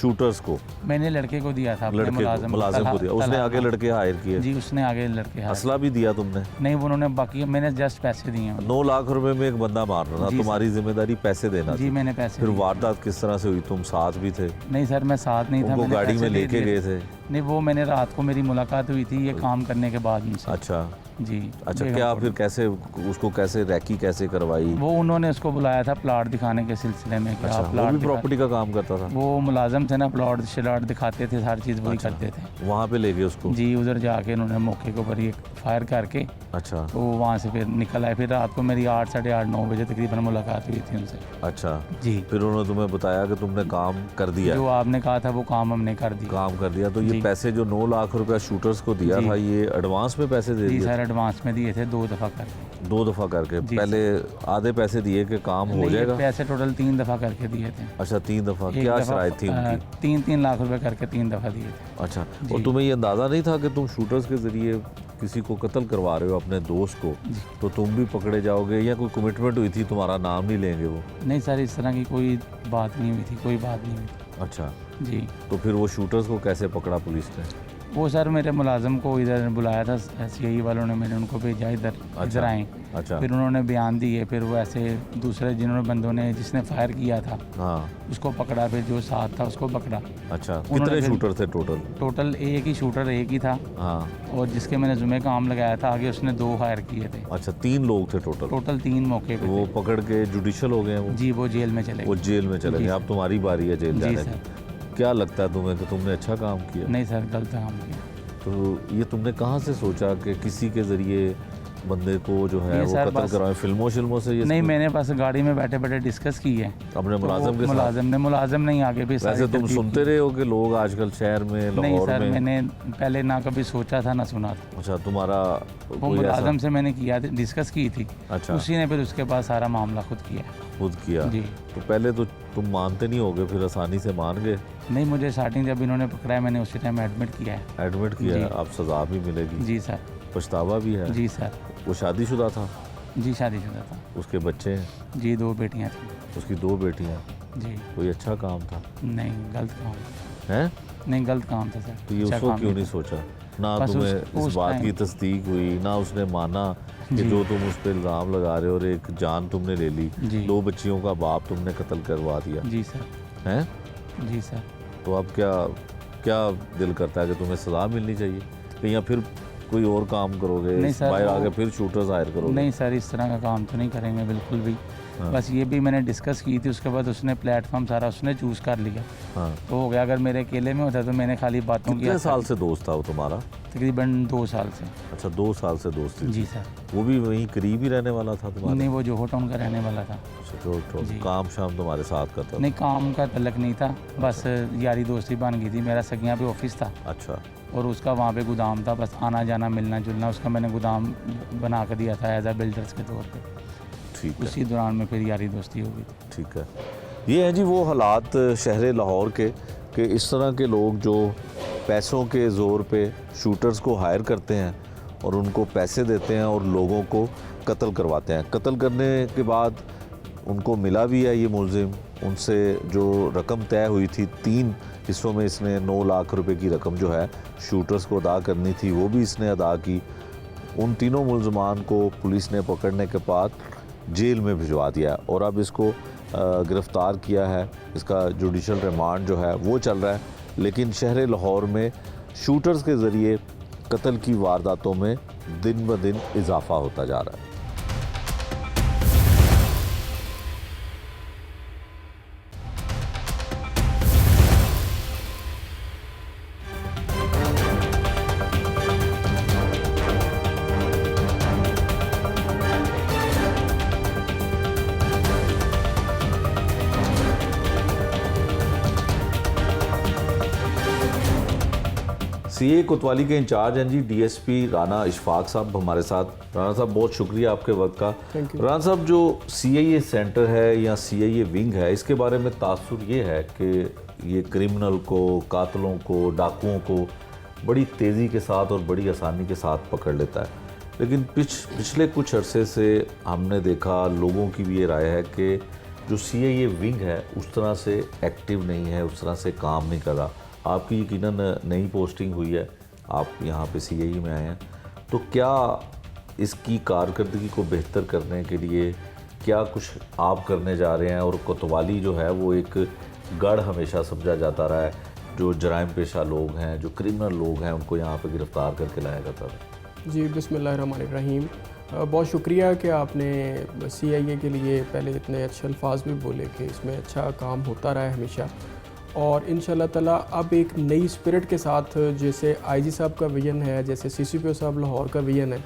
शूटर्स को? मैंने लड़के को दिया था, अपने लड़के को, मुलाजिम को दिया? उसने आगे लड़के हायर किए? जी, उसने आगे लड़के हायर। असला भी दिया तुमने? नहीं, वो उन्होंने बाकी, मैंने जस्ट पैसे दिए हैं। 9 लाख रुपए में एक बंदा मारना था, जी सर। तुम्हारी जिम्मेदारी पैसे देना जी, थी। मैंने पैसे फिर दिए। वारदात किस तरह से हुई? तुम साथ भी थे? नहीं सर, मैं साथ नहीं था। उनको मैंने गाड़ी पैसे में दे लेके दिए। गए थे? नहीं वो मैंने रात को मेरी मुलाकात हुई थी ये काम करने के बाद उनसे। अच्छा जी। अच्छा, बेगम क्या कोट। फिर कैसे उसको कैसे रैकी कैसे करवाई? वो उन्होंने उसको बुलाया था प्लाट दिखाने के सिलसिले में कि अच्छा, आप वो प्लाट भी प्रॉपर्टी का काम करता था? वो मुलाजम थे ना, प्लाट शलाट दिखाते थे, हर चीज़ वही अच्छा। करते थे। वहाँ पे ले गए उसको? जी, उधर जाके उन्होंने मौके के ऊपर ये फायर करके अच्छा तो वहाँ से फिर निकल आए। फिर रात को मेरी 8 साढ़े 8 9 बजे तकरीबन मुलाकात हुई थी उनसे। अच्छा, जी। फिर उन्होंने तुम्हें बताया कि तुमने काम कर दिया? जो आपने कहा था वो काम हमने कर दिया। काम कर दिया। तो ये जी। पैसे जो 9 लाख रुपया शूटर्स को दिया जी। था, ये एडवांस में पैसे दे जी दिए? सर, एडवांस में दिए थे 2 दफ़ा करके। 2 दफ़ा करके? जी, पहले आधे पैसे दिए कि काम हो नहीं, जाएगा? पैसे टोटल 3 दफ़ा करके दिए थे। अच्छा, 3 दफ़ा। एक क्या दफ़ा, शराइत थी उनकी? 3-3 लाख रुपए करके 3 दफ़ा दिए थे। अच्छा, और जी। तुम्हें ये अंदाज़ा नहीं था कि तुम शूटर्स के ज़रिए किसी को कत्ल करवा रहे हो अपने दोस्त को, तो तुम भी पकड़े जाओगे, या कोई कमिटमेंट हुई थी तुम्हारा नाम नहीं लेंगे वो? नहीं सर, इस तरह की कोई बात नहीं हुई थी, कोई बात नहीं हुई थी। अच्छा, जी। तो फिर वो शूटर्स को कैसे पकड़ा पुलिस ने? वो सर मेरे मुलाजम को इधर बुलाया था, SCI वालों ने, मैंने उनको भेजा इधर आए। अच्छा। फिर उन्होंने बयान दिए, फिर वो ऐसे दूसरे जिन्होंने बंदों ने जिसने फायर किया था हाँ। उसको पकड़ा, फिर जो साथ था उसको पकड़ा। अच्छा, उन्होंने कितने फिर- शूटर थे टोटल? टोटल एक ही शूटर एक ही था, हाँ। और जिसके मैंने जुमे काम लगाया था आगे उसने 2 फायर किए थे। अच्छा, 3 लोग थे टोटल? टोटल 3 मौके पे वो थे। पकड़ के जुडिशल हो गए हैं वो? जी, वो जेल में चले वो गए। जेल में चले जी गए। सर। अब तुम्हारी बारी है जेल जी जाने सर। की। क्या लगता है तुम्हें कि तुमने अच्छा काम किया? नहीं सर, गलत काम किया। तो ये तुमने कहाँ से सोचा कि किसी के ज़रिए बंदे को जो है ये वो सर कत्ल बस- कराएं? फिल्मों शिल्मों से ये नहीं, मैंने बस गाड़ी में बैठे बैठे डिस्कस की है। अपने तो मुलाजिम के साथ? मुलाजिम नहीं आगे भी सारी वैसे तुम तरतीब सुनते की। रहे हो कि लोग आजकल शहर में, नहीं लाहौर सर, में? मैंने पहले ना कभी सोचा था ना सुना था। अच्छा, तुम्हारा वो कोई ऐसा मुलाजिम से मैंने किया था, डिस्कस की थी। अच्छा, उसी ने फिर उसके बाद सारा मामला खुद किया। खुद किया? जी। तो पहले तो तुम मानते नहीं होगे, फिर आसानी से मान गए? नहीं, मुझे स्टार्टिंग जब इन्होंने पकड़ा है मैंने उसी टाइम एडमिट किया है। एडमिट किया जी। है, अब सज़ा भी मिलेगी? जी सर। पछतावा भी है? जी सर। वो शादीशुदा था? जी, शादीशुदा था। उसके बच्चे हैं? जी, 2 बेटियां थी। उसकी 2 बेटियां? जी। कोई अच्छा काम था? नहीं, गलत काम। हैं? नहीं, गलत काम था सर। तो ये अच्छा उसको काम क्यों नहीं नहीं सोचा? ना बस तुम्हें उस इस बात टाइम- की तस्दीक हुई, ना उसने माना कि जी। जो तुम उस पर इल्ज़ाम लगा रहे हो, और एक जान तुमने ले ली, जी। 2 बच्चियों का बाप तुमने कत्ल करवा दिया? जी सर। हैं? जी सर। तो अब क्या क्या दिल करता है कि तुम्हें सज़ा मिलनी चाहिए, कि या फिर कोई और काम करोगे, नहीं सर, बाहर वो- आके फिर शूटर्स हायर करोगे? नहीं सर, इस तरह का काम तो नहीं करेंगे बिल्कुल भी। हाँ। बस ये भी मैंने डिस्कस की थी, उसके बाद उसने प्लेटफॉर्म सारा उसने चूज़ कर लिया। हाँ। तो हो गया, अगर मेरे अकेले में होता तो मैंने खाली बातों की कितने साल से दोस्त था वो तुम्हारा? तकरीबन 2 साल से। अच्छा, 2 साल से दोस्ती थी। जी सर। वो भी वहीं करीब ही रहने वाला था तुम्हारे? नहीं, वो जोहो टाउन का रहने वाला था। अच्छा, तो जी। काम शाम तुम्हारे साथ करता था? नहीं, काम का तलक नहीं था, बस यारी दोस्ती बन गई थी। मेरा सगियाँ पे ऑफिस था अच्छा। और उसका वहाँ पे गोदाम था, बस आना जाना मिलना जुलना। उसका मैंने गोदाम बना कर दिया था एज आ बिल्डर्स के तौर पे। ठीक है, उसी दौरान में फिर यारी दोस्ती हो गई। ठीक है। ये हैं जी वो हालात शहर लाहौर के, कि इस तरह के लोग जो पैसों के ज़ोर पे शूटर्स को हायर करते हैं और उनको पैसे देते हैं और लोगों को कत्ल करवाते हैं। कत्ल करने के बाद उनको मिला भी है ये मुलजिम, उनसे जो रकम तय हुई थी 3 हिस्सों में इसने 9 लाख रुपए की रकम जो है शूटर्स को अदा करनी थी, वो भी इसने अदा की। उन तीनों मुलजमान को पुलिस ने पकड़ने के बाद जेल में भिजवा दिया है और अब इसको गिरफ़्तार किया है। इसका जुडिशल रिमांड जो है वो चल रहा है, लेकिन शहर लाहौर में शूटर्स के ज़रिए कत्ल की वारदातों में दिन ब दिन इजाफा होता जा रहा है। सीए कोतवाली के इंचार्ज हैं जी डीएसपी राना इशफाक साहब हमारे साथ। राना साहब, बहुत शुक्रिया आपके वक्त का। राना साहब, जो सीआईए सेंटर है या सीआईए विंग है, इसके बारे में तासुर ये है कि ये क्रिमिनल को, कातलों को, डाकुओं को बड़ी तेज़ी के साथ और बड़ी आसानी के साथ पकड़ लेता है, लेकिन पिछले कुछ अरसे से हमने देखा, लोगों की भी ये राय है कि जो सीआईए विंग है उस तरह से एक्टिव नहीं है, उस तरह से काम नहीं कर रहा। आपकी यकीनन नई पोस्टिंग हुई है, आप यहाँ पे सीआईए में आए हैं, तो क्या इसकी कारकर्दगी को बेहतर करने के लिए क्या कुछ आप करने जा रहे हैं? और कोतवाली जो है वो एक गढ़ हमेशा समझा जाता रहा है, जो जराइम पेशा लोग हैं, जो क्रिमिनल लोग हैं, उनको यहाँ पे गिरफ़्तार करके लाया जाता था। जी बिस्मिल्लाहिर्रहमानिर्रहीम। बहुत शुक्रिया कि आपने CIA के लिए पहले इतने अच्छे अल्फाज भी बोले कि इसमें अच्छा काम होता रहा है हमेशा, और इंशाल्लाह ताला अब एक नई स्पिरिट के साथ, जैसे IG साहब का विजन है, जैसे CCPO साहब लाहौर का विजन है,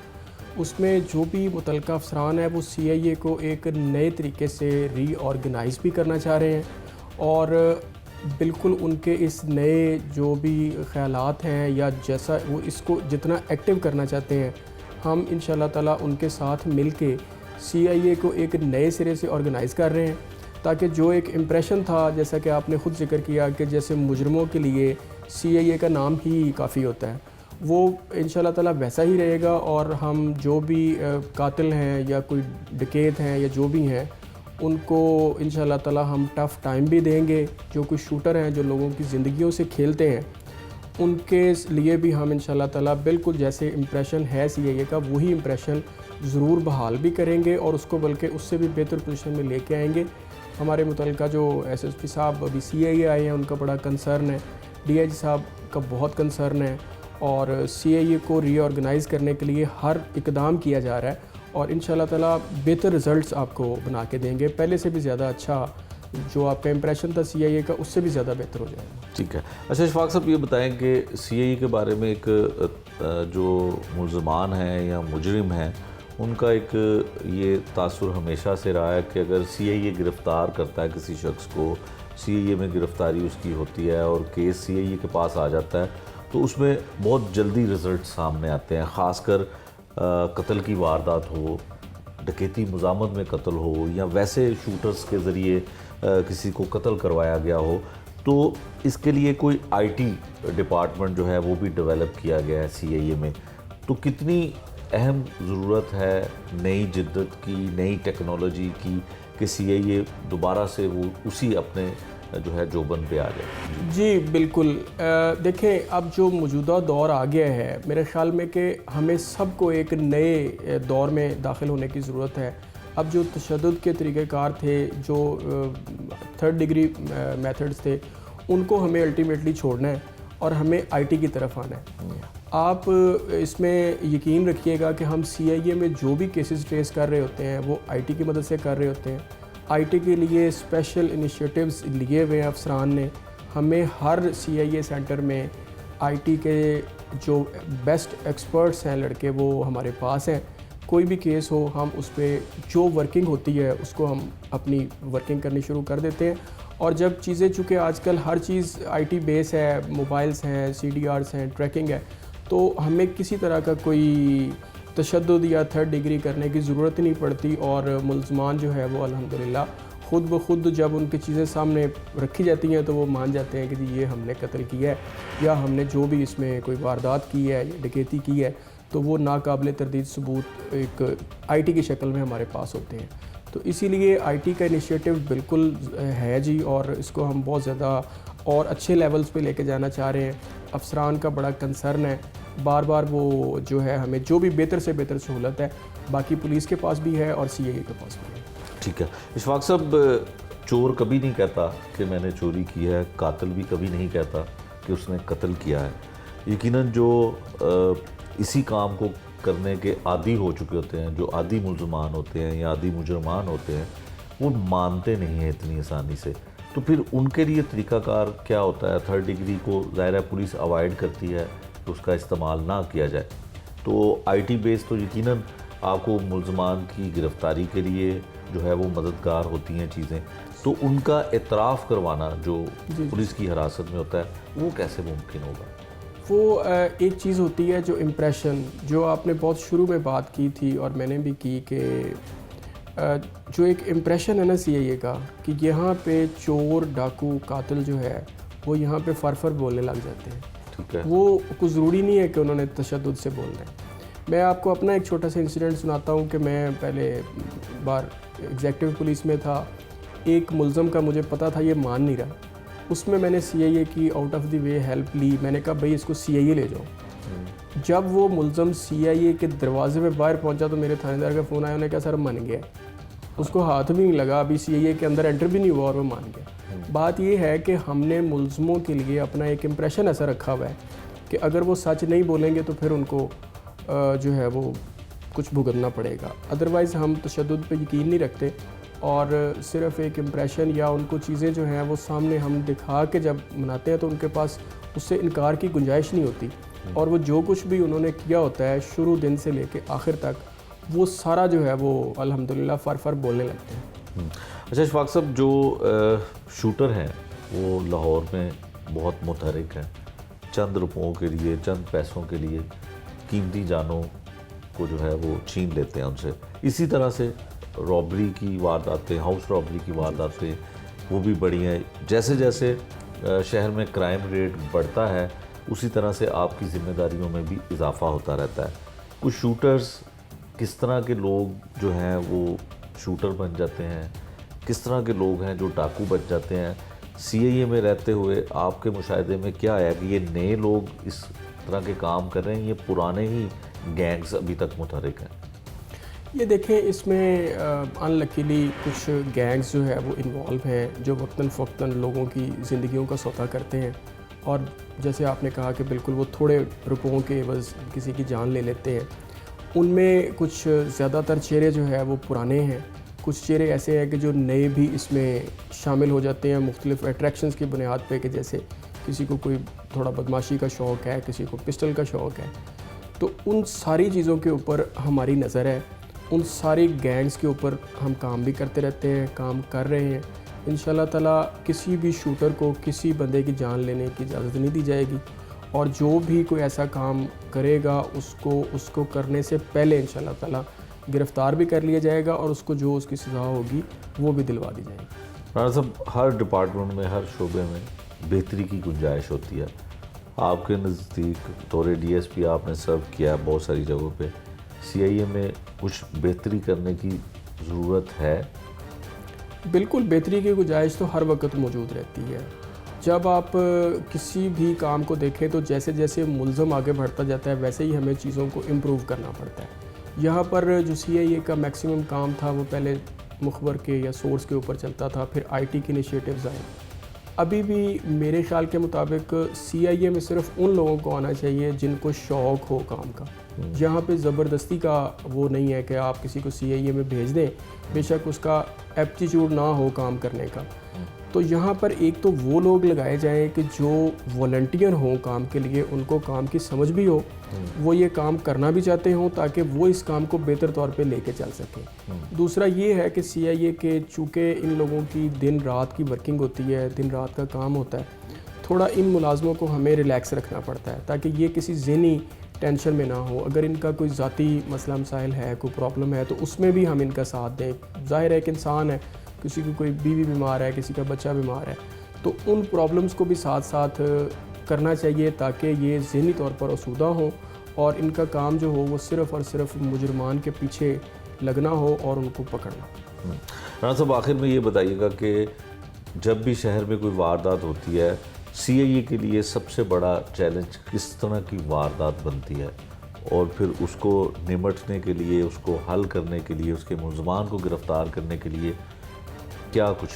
उसमें जो भी मुतल्लिका अफसरान है वो CIA को एक नए तरीके से रीऑर्गेनाइज़ भी करना चाह रहे हैं, और बिल्कुल उनके इस नए जो भी ख़यालात हैं या जैसा वो इसको जितना एक्टिव करना चाहते हैं, हम इंशाल्लाह ताला उनके साथ मिलके CIA को एक नए सिरे से ऑर्गेनाइज़ कर रहे हैं, ताकि जो एक इम्प्रेशन था, जैसा कि आपने ख़ुद जिक्र किया कि जैसे मुजरमों के लिए CIA का नाम ही काफ़ी होता है, वो इंशाल्लाह ताला वैसा ही रहेगा। और हम जो भी कातिल हैं या कोई डकैत हैं या जो भी हैं, उनको इंशाल्लाह ताला हम टफ़ टाइम भी देंगे। जो कुछ शूटर हैं जो लोगों की ज़िंदगियों से खेलते हैं, उनके लिए भी हम इंशाल्लाह ताला बिल्कुल जैसे इम्प्रेशन है CIA का, वही इम्प्रेशन ज़रूर बहाल भी करेंगे और उसको बल्कि उससे भी बेहतर पोजीशन में लेके आएंगे। हमारे मुतल्लिका जो SSP साहब अभी CIA आए हैं, उनका बड़ा कंसर्न है, DIG साहब का बहुत कंसर्न है, और CIA को रीऑर्गेनाइज़ करने के लिए हर इकदाम किया जा रहा है, और इंशाल्लाह ताला बेहतर रिज़ल्ट्स आपको बना के देंगे। पहले से भी ज़्यादा अच्छा जो आपका इम्प्रेशन था CIA का, उससे भी ज़्यादा बेहतर हो जाएगा। ठीक है। अच्छा इशफाक साहब, ये बताएं कि CIA के बारे में एक जो मुलज़मान हैं या मुजरिम हैं, उनका एक ये तासुर हमेशा से रहा है कि अगर CIA गिरफ़्तार करता है किसी शख्स को, CIA में गिरफ़्तारी उसकी होती है और केस CIA के पास आ जाता है, तो उसमें बहुत जल्दी रिज़ल्ट सामने आते हैं। ख़ासकर कत्ल की वारदात हो, डकैती मज़ामत में कत्ल हो, या वैसे शूटर्स के ज़रिए किसी को कत्ल करवाया गया हो, तो इसके लिए कोई IT डिपार्टमेंट जो है वो भी डेवलप किया गया है CIA में। तो कितनी अहम ज़रूरत है नई जिद्दत की, नई टेक्नोलॉजी की, कि CIA दोबारा से वो उसी अपने जो है जोबन पे आ जाए। जी बिल्कुल। देखें, अब जो मौजूदा दौर आ गया है, मेरे ख़्याल में कि हमें सबको एक नए दौर में दाखिल होने की ज़रूरत है। अब जो तशद्दुद के तरीक़ेकार थे, जो 3rd डिग्री मेथड्स थे, उनको हमें अल्टीमेटली छोड़ना है और हमें IT की तरफ आना है। आप इसमें यकीन रखिएगा कि हम CIA में जो भी केसेस ट्रेस कर रहे होते हैं वो IT की मदद से कर रहे होते हैं। IT के लिए स्पेशल इनिशिएटिव्स लिए हुए अफसरान ने। हमें हर CIA सेंटर में IT के जो बेस्ट एक्सपर्ट्स हैं लड़के, वो हमारे पास हैं। कोई भी केस हो, हम उस पर जो वर्किंग होती है उसको हम अपनी वर्किंग करनी शुरू कर देते हैं। और जब चीज़ें, चूँकि आजकल हर चीज़ IT बेस है, मोबाइल्स हैं, CDRs हैं, ट्रैकिंग है, तो हमें किसी तरह का कोई तशद्दुद या 3rd डिग्री करने की ज़रूरत नहीं पड़ती। और मुल्ज़मान जो है वो अल्हम्दुलिल्लाह ख़ुद ब खुद जब उनकी चीज़ें सामने रखी जाती हैं तो वो मान जाते हैं कि जी ये हमने कत्ल किया है, या हमने जो भी इसमें कोई वारदात की है या डकैती की है, तो वो नाकाबिल तरदीद सबूत एक IT की शक्ल में हमारे पास होते हैं। तो इसीलिए IT का इनिशिएटिव बिल्कुल है जी, और इसको हम बहुत ज़्यादा और अच्छे लेवल्स पे लेके जाना चाह रहे हैं। अफसरान का बड़ा कंसर्न है, बार बार वो जो है हमें जो भी बेहतर से बेहतर सहूलत है, बाकी पुलिस के पास भी है और CIA के पास भी है। ठीक है। इशफाक साहब, चोर कभी नहीं कहता कि मैंने चोरी की है, कातिल भी कभी नहीं कहता कि उसने कत्ल किया है। यकीनन जो इसी काम को करने के आदी हो चुके होते हैं, जो आदी मुल्ज़मान होते हैं या आदी मुजरमान होते हैं, वो मानते नहीं हैं इतनी आसानी से। तो फिर उनके लिए तरीक़ाकार क्या होता है? 3rd डिग्री को ज़ाहिर है पुलिस अवॉइड करती है तो उसका इस्तेमाल ना किया जाए। तो IT बेस तो यकीनन आपको मुल्ज़मान की गिरफ़्तारी के लिए जो है वो मददगार होती हैं चीज़ें। तो उनका एतराफ़ करवाना जो पुलिस की हिरासत में होता है, वो कैसे मुमकिन होगा? वो एक चीज़ होती है जो इम्प्रेशन, जो आपने बहुत शुरू में बात की थी और मैंने भी की, कि जो एक इम्प्रेशन है ना CIA का, कि यहाँ पे चोर, डाकू, कातिल जो है वो यहाँ पे फर बोलने लग जाते हैं। ठीक है। वो कुछ ज़रूरी नहीं है कि उन्होंने तशद्दुद से बोलना है। मैं आपको अपना एक छोटा सा इंसिडेंट सुनाता हूँ कि मैं पहले बार एग्जेक्टिव पुलिस में था। एक मुल्ज़म का मुझे पता था ये मान नहीं रहा, उसमें मैंने CIA की out of the way help ली। मैंने कहा भाई इसको CIA ले जाओ। जब वो मुल्ज़म CIA के दरवाजे पे बाहर पहुंचा तो मेरे थानेदार का फ़ोन आया, उन्होंने कहा सर मन गया। उसको हाथ भी नहीं लगा, अभी सीएए के अंदर एंटर भी नहीं हुआ और वो मान गया। बात ये है कि हमने मुल्ज़िमों के लिए अपना एक इम्प्रेशन ऐसा रखा हुआ है कि अगर वो सच नहीं बोलेंगे तो फिर उनको जो है वो कुछ भुगतना पड़ेगा। अदरवाइज़ हम तशद्दुद पे यकीन नहीं रखते और सिर्फ़ एक इम्प्रेशन या उनको चीज़ें जो हैं वो सामने हम दिखा के जब मनाते हैं तो उनके पास उससे इनकार की गुंजाइश नहीं होती, और वो जो कुछ भी उन्होंने किया होता है शुरू दिन से लेके आखिर तक, वो सारा जो है वो अल्हम्दुलिल्लाह फर बोलने लगते हैं। अच्छा इशफाक साहब, जो शूटर हैं वो लाहौर में बहुत मुतहरिक हैं, चंद रुपयों के लिए, चंद पैसों के लिए कीमती जानों को जो है वो छीन लेते हैं उनसे। इसी तरह से रॉबरी की वारदातें, हाउस रॉबरी की वारदातें वो भी बढ़ी हैं। जैसे जैसे शहर में क्राइम रेट बढ़ता है उसी तरह से आपकी ज़िम्मेदारियों में भी इजाफ़ा होता रहता है। कुछ शूटर्स, किस तरह के लोग जो हैं वो शूटर बन जाते हैं, किस तरह के लोग हैं जो डाकू बन जाते हैं? सीएए में रहते हुए आपके मुशाहिदे में क्या है कि ये नए लोग इस तरह के काम कर रहे हैं, ये पुराने ही गैंग्स अभी तक मुतहरिक हैं? ये देखें, इसमें अनलकीली कुछ गैंग्स जो है वो इन्वॉल्व हैं जो वक्तन फ़वक्तन लोगों की ज़िंदगियों का सौदा करते हैं, और जैसे आपने कहा कि बिल्कुल वो थोड़े रुपयों के बस किसी की जान ले लेते हैं। उनमें कुछ ज़्यादातर चेहरे जो है वो पुराने हैं, कुछ चेहरे ऐसे हैं कि जो नए भी इसमें शामिल हो जाते हैं मुख्तलिफ़ अट्रैक्शंस की बुनियाद पे, कि जैसे किसी को कोई थोड़ा बदमाशी का शौक़ है, किसी को पिस्टल का शौक़ है। तो उन सारी चीज़ों के ऊपर हमारी नज़र है, उन सारी गैंग्स के ऊपर हम काम भी करते रहते हैं, काम कर रहे हैं। इंशाल्लाह ताला किसी भी शूटर को किसी बंदे की जान लेने की इजाज़त नहीं दी जाएगी, और जो भी कोई ऐसा काम करेगा उसको करने से पहले इंशाल्लाह ताला गिरफ़्तार भी कर लिया जाएगा और उसको जो उसकी सज़ा होगी वो भी दिलवा दी जाएगी। राणा साहब, हर डिपार्टमेंट में, हर शोबे में बेहतरी की गुंजाइश होती है। आपके नज़दीक तौर डीएसपी आपने सर्व किया है बहुत सारी जगहों पे, सीआईए में कुछ बेहतरी करने की ज़रूरत है? बिल्कुल, बेहतरी की गुंजाइश तो हर वक्त मौजूद रहती है। जब आप किसी भी काम को देखें तो जैसे जैसे मुल्ज़म आगे बढ़ता जाता है वैसे ही हमें चीज़ों को इम्प्रूव करना पड़ता है। यहाँ पर जो सीआईए का मैक्सिमम काम था वो पहले मुखबर के या सोर्स के ऊपर चलता था, फिर आईटी के इनिशिएटिव्स आए। अभी भी मेरे ख्याल के मुताबिक सीआईए में सिर्फ उन लोगों को आना चाहिए जिनको शौक़ हो काम का। यहाँ पे ज़बरदस्ती का वो नहीं है कि आप किसी को सीआईए में भेज दें, बेशक उसका एप्टीट्यूड ना हो काम करने का। तो यहाँ पर एक तो वो लोग लगाए जाएं कि जो वॉलंटियर हों काम के लिए, उनको काम की समझ भी हो, वो ये काम करना भी चाहते हों ताकि वो इस काम को बेहतर तौर पे लेके चल सकें। दूसरा ये है कि सीआईए के चूँकि इन लोगों की दिन रात की वर्किंग होती है, दिन रात का काम होता है, थोड़ा इन मुलाजमों को हमें रिलैक्स रखना पड़ता है ताकि ये किसी ज़हनी टेंशन में ना हो। अगर इनका कोई ज़ाती मसला मसाइल है, कोई प्रॉब्लम है, तो उसमें भी हम इनका साथ दें। ज़ाहिर है कि इंसान है, किसी की कोई बीवी बीमार है, किसी का बच्चा बीमार है, तो उन प्रॉब्लम्स को भी साथ साथ करना चाहिए ताकि ये ज़हनी तौर पर आसूदा हो और इनका काम जो हो वो सिर्फ़ और सिर्फ मुजरमान के पीछे लगना हो और उनको पकड़ना। राणा साहब, आखिर में ये बताइएगा कि जब भी शहर में कोई वारदात होती है, सीआईए के लिए सबसे बड़ा चैलेंज किस तरह की वारदात बनती है, और फिर उसको निमटने के लिए, उसको हल करने के लिए, उसके मुलज़मान को गिरफ़्तार करने के लिए क्या कुछ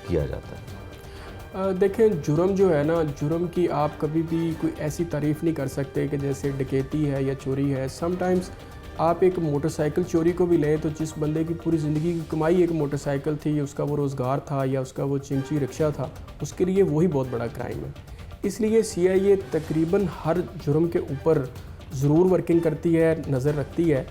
किया जाता है? देखें, जुर्म जो है ना, जुर्म की आप कभी भी कोई ऐसी तारीफ़ नहीं कर सकते कि जैसे डकैती है या चोरी है। समटाइम्स आप एक मोटरसाइकिल चोरी को भी लें तो जिस बंदे की पूरी ज़िंदगी की कमाई एक मोटरसाइकिल थी, उसका वो रोज़गार था या उसका वो चिंची रिक्शा था, उसके लिए वही बहुत बड़ा क्राइम है। इसलिए सीआईए तकरीबन हर जुर्म के ऊपर ज़रूर वर्किंग करती है, नज़र रखती है,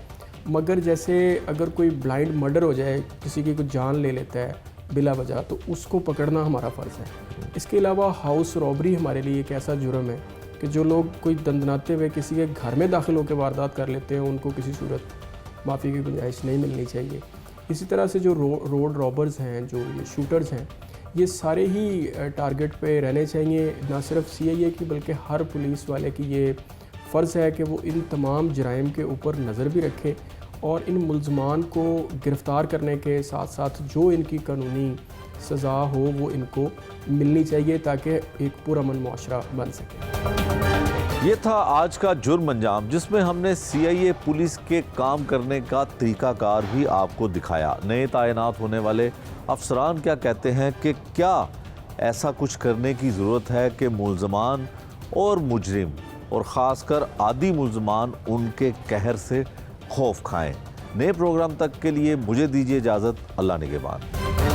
मगर जैसे अगर कोई ब्लाइंड मर्डर हो जाए, किसी की कुछ जान ले लेता है बिला वजह, तो उसको पकड़ना हमारा फ़र्ज़ है। इसके अलावा हाउस रॉबरी हमारे लिए एक ऐसा जुर्म है कि जो लोग कोई दंदनाते हुए किसी के घर में दाखिल होकर वारदात कर लेते हैं, उनको किसी सूरत माफ़ी की गुंजाइश नहीं मिलनी चाहिए। इसी तरह से जो रोड रॉबर्स हैं, जो ये शूटर्स हैं, ये सारे ही टारगेट पे रहने चाहिए। ना सिर्फ सीआईए की बल्कि हर पुलिस वाले की ये फ़र्ज़ है कि वो इन तमाम जराइम के ऊपर नज़र भी रखे और इन मुल्ज़मान को गिरफ़्तार करने के साथ साथ जो इनकी कानूनी सज़ा हो वो इनको मिलनी चाहिए ताकि एक पुरअमन मुआशरा बन सके। ये था आज का जुर्म अंजाम, जिसमें हमने CIA पुलिस के काम करने का तरीकाकार भी आपको दिखाया। नए तैनात होने वाले अफसरान क्या कहते हैं कि क्या ऐसा कुछ करने की ज़रूरत है कि मुल्ज़मान और मुजरिम और ख़ासकर आदी मुल्ज़मान उनके कहर से खौफ खाएं। नए प्रोग्राम तक के लिए मुझे दीजिए इजाज़त। अल्लाह निगहबान।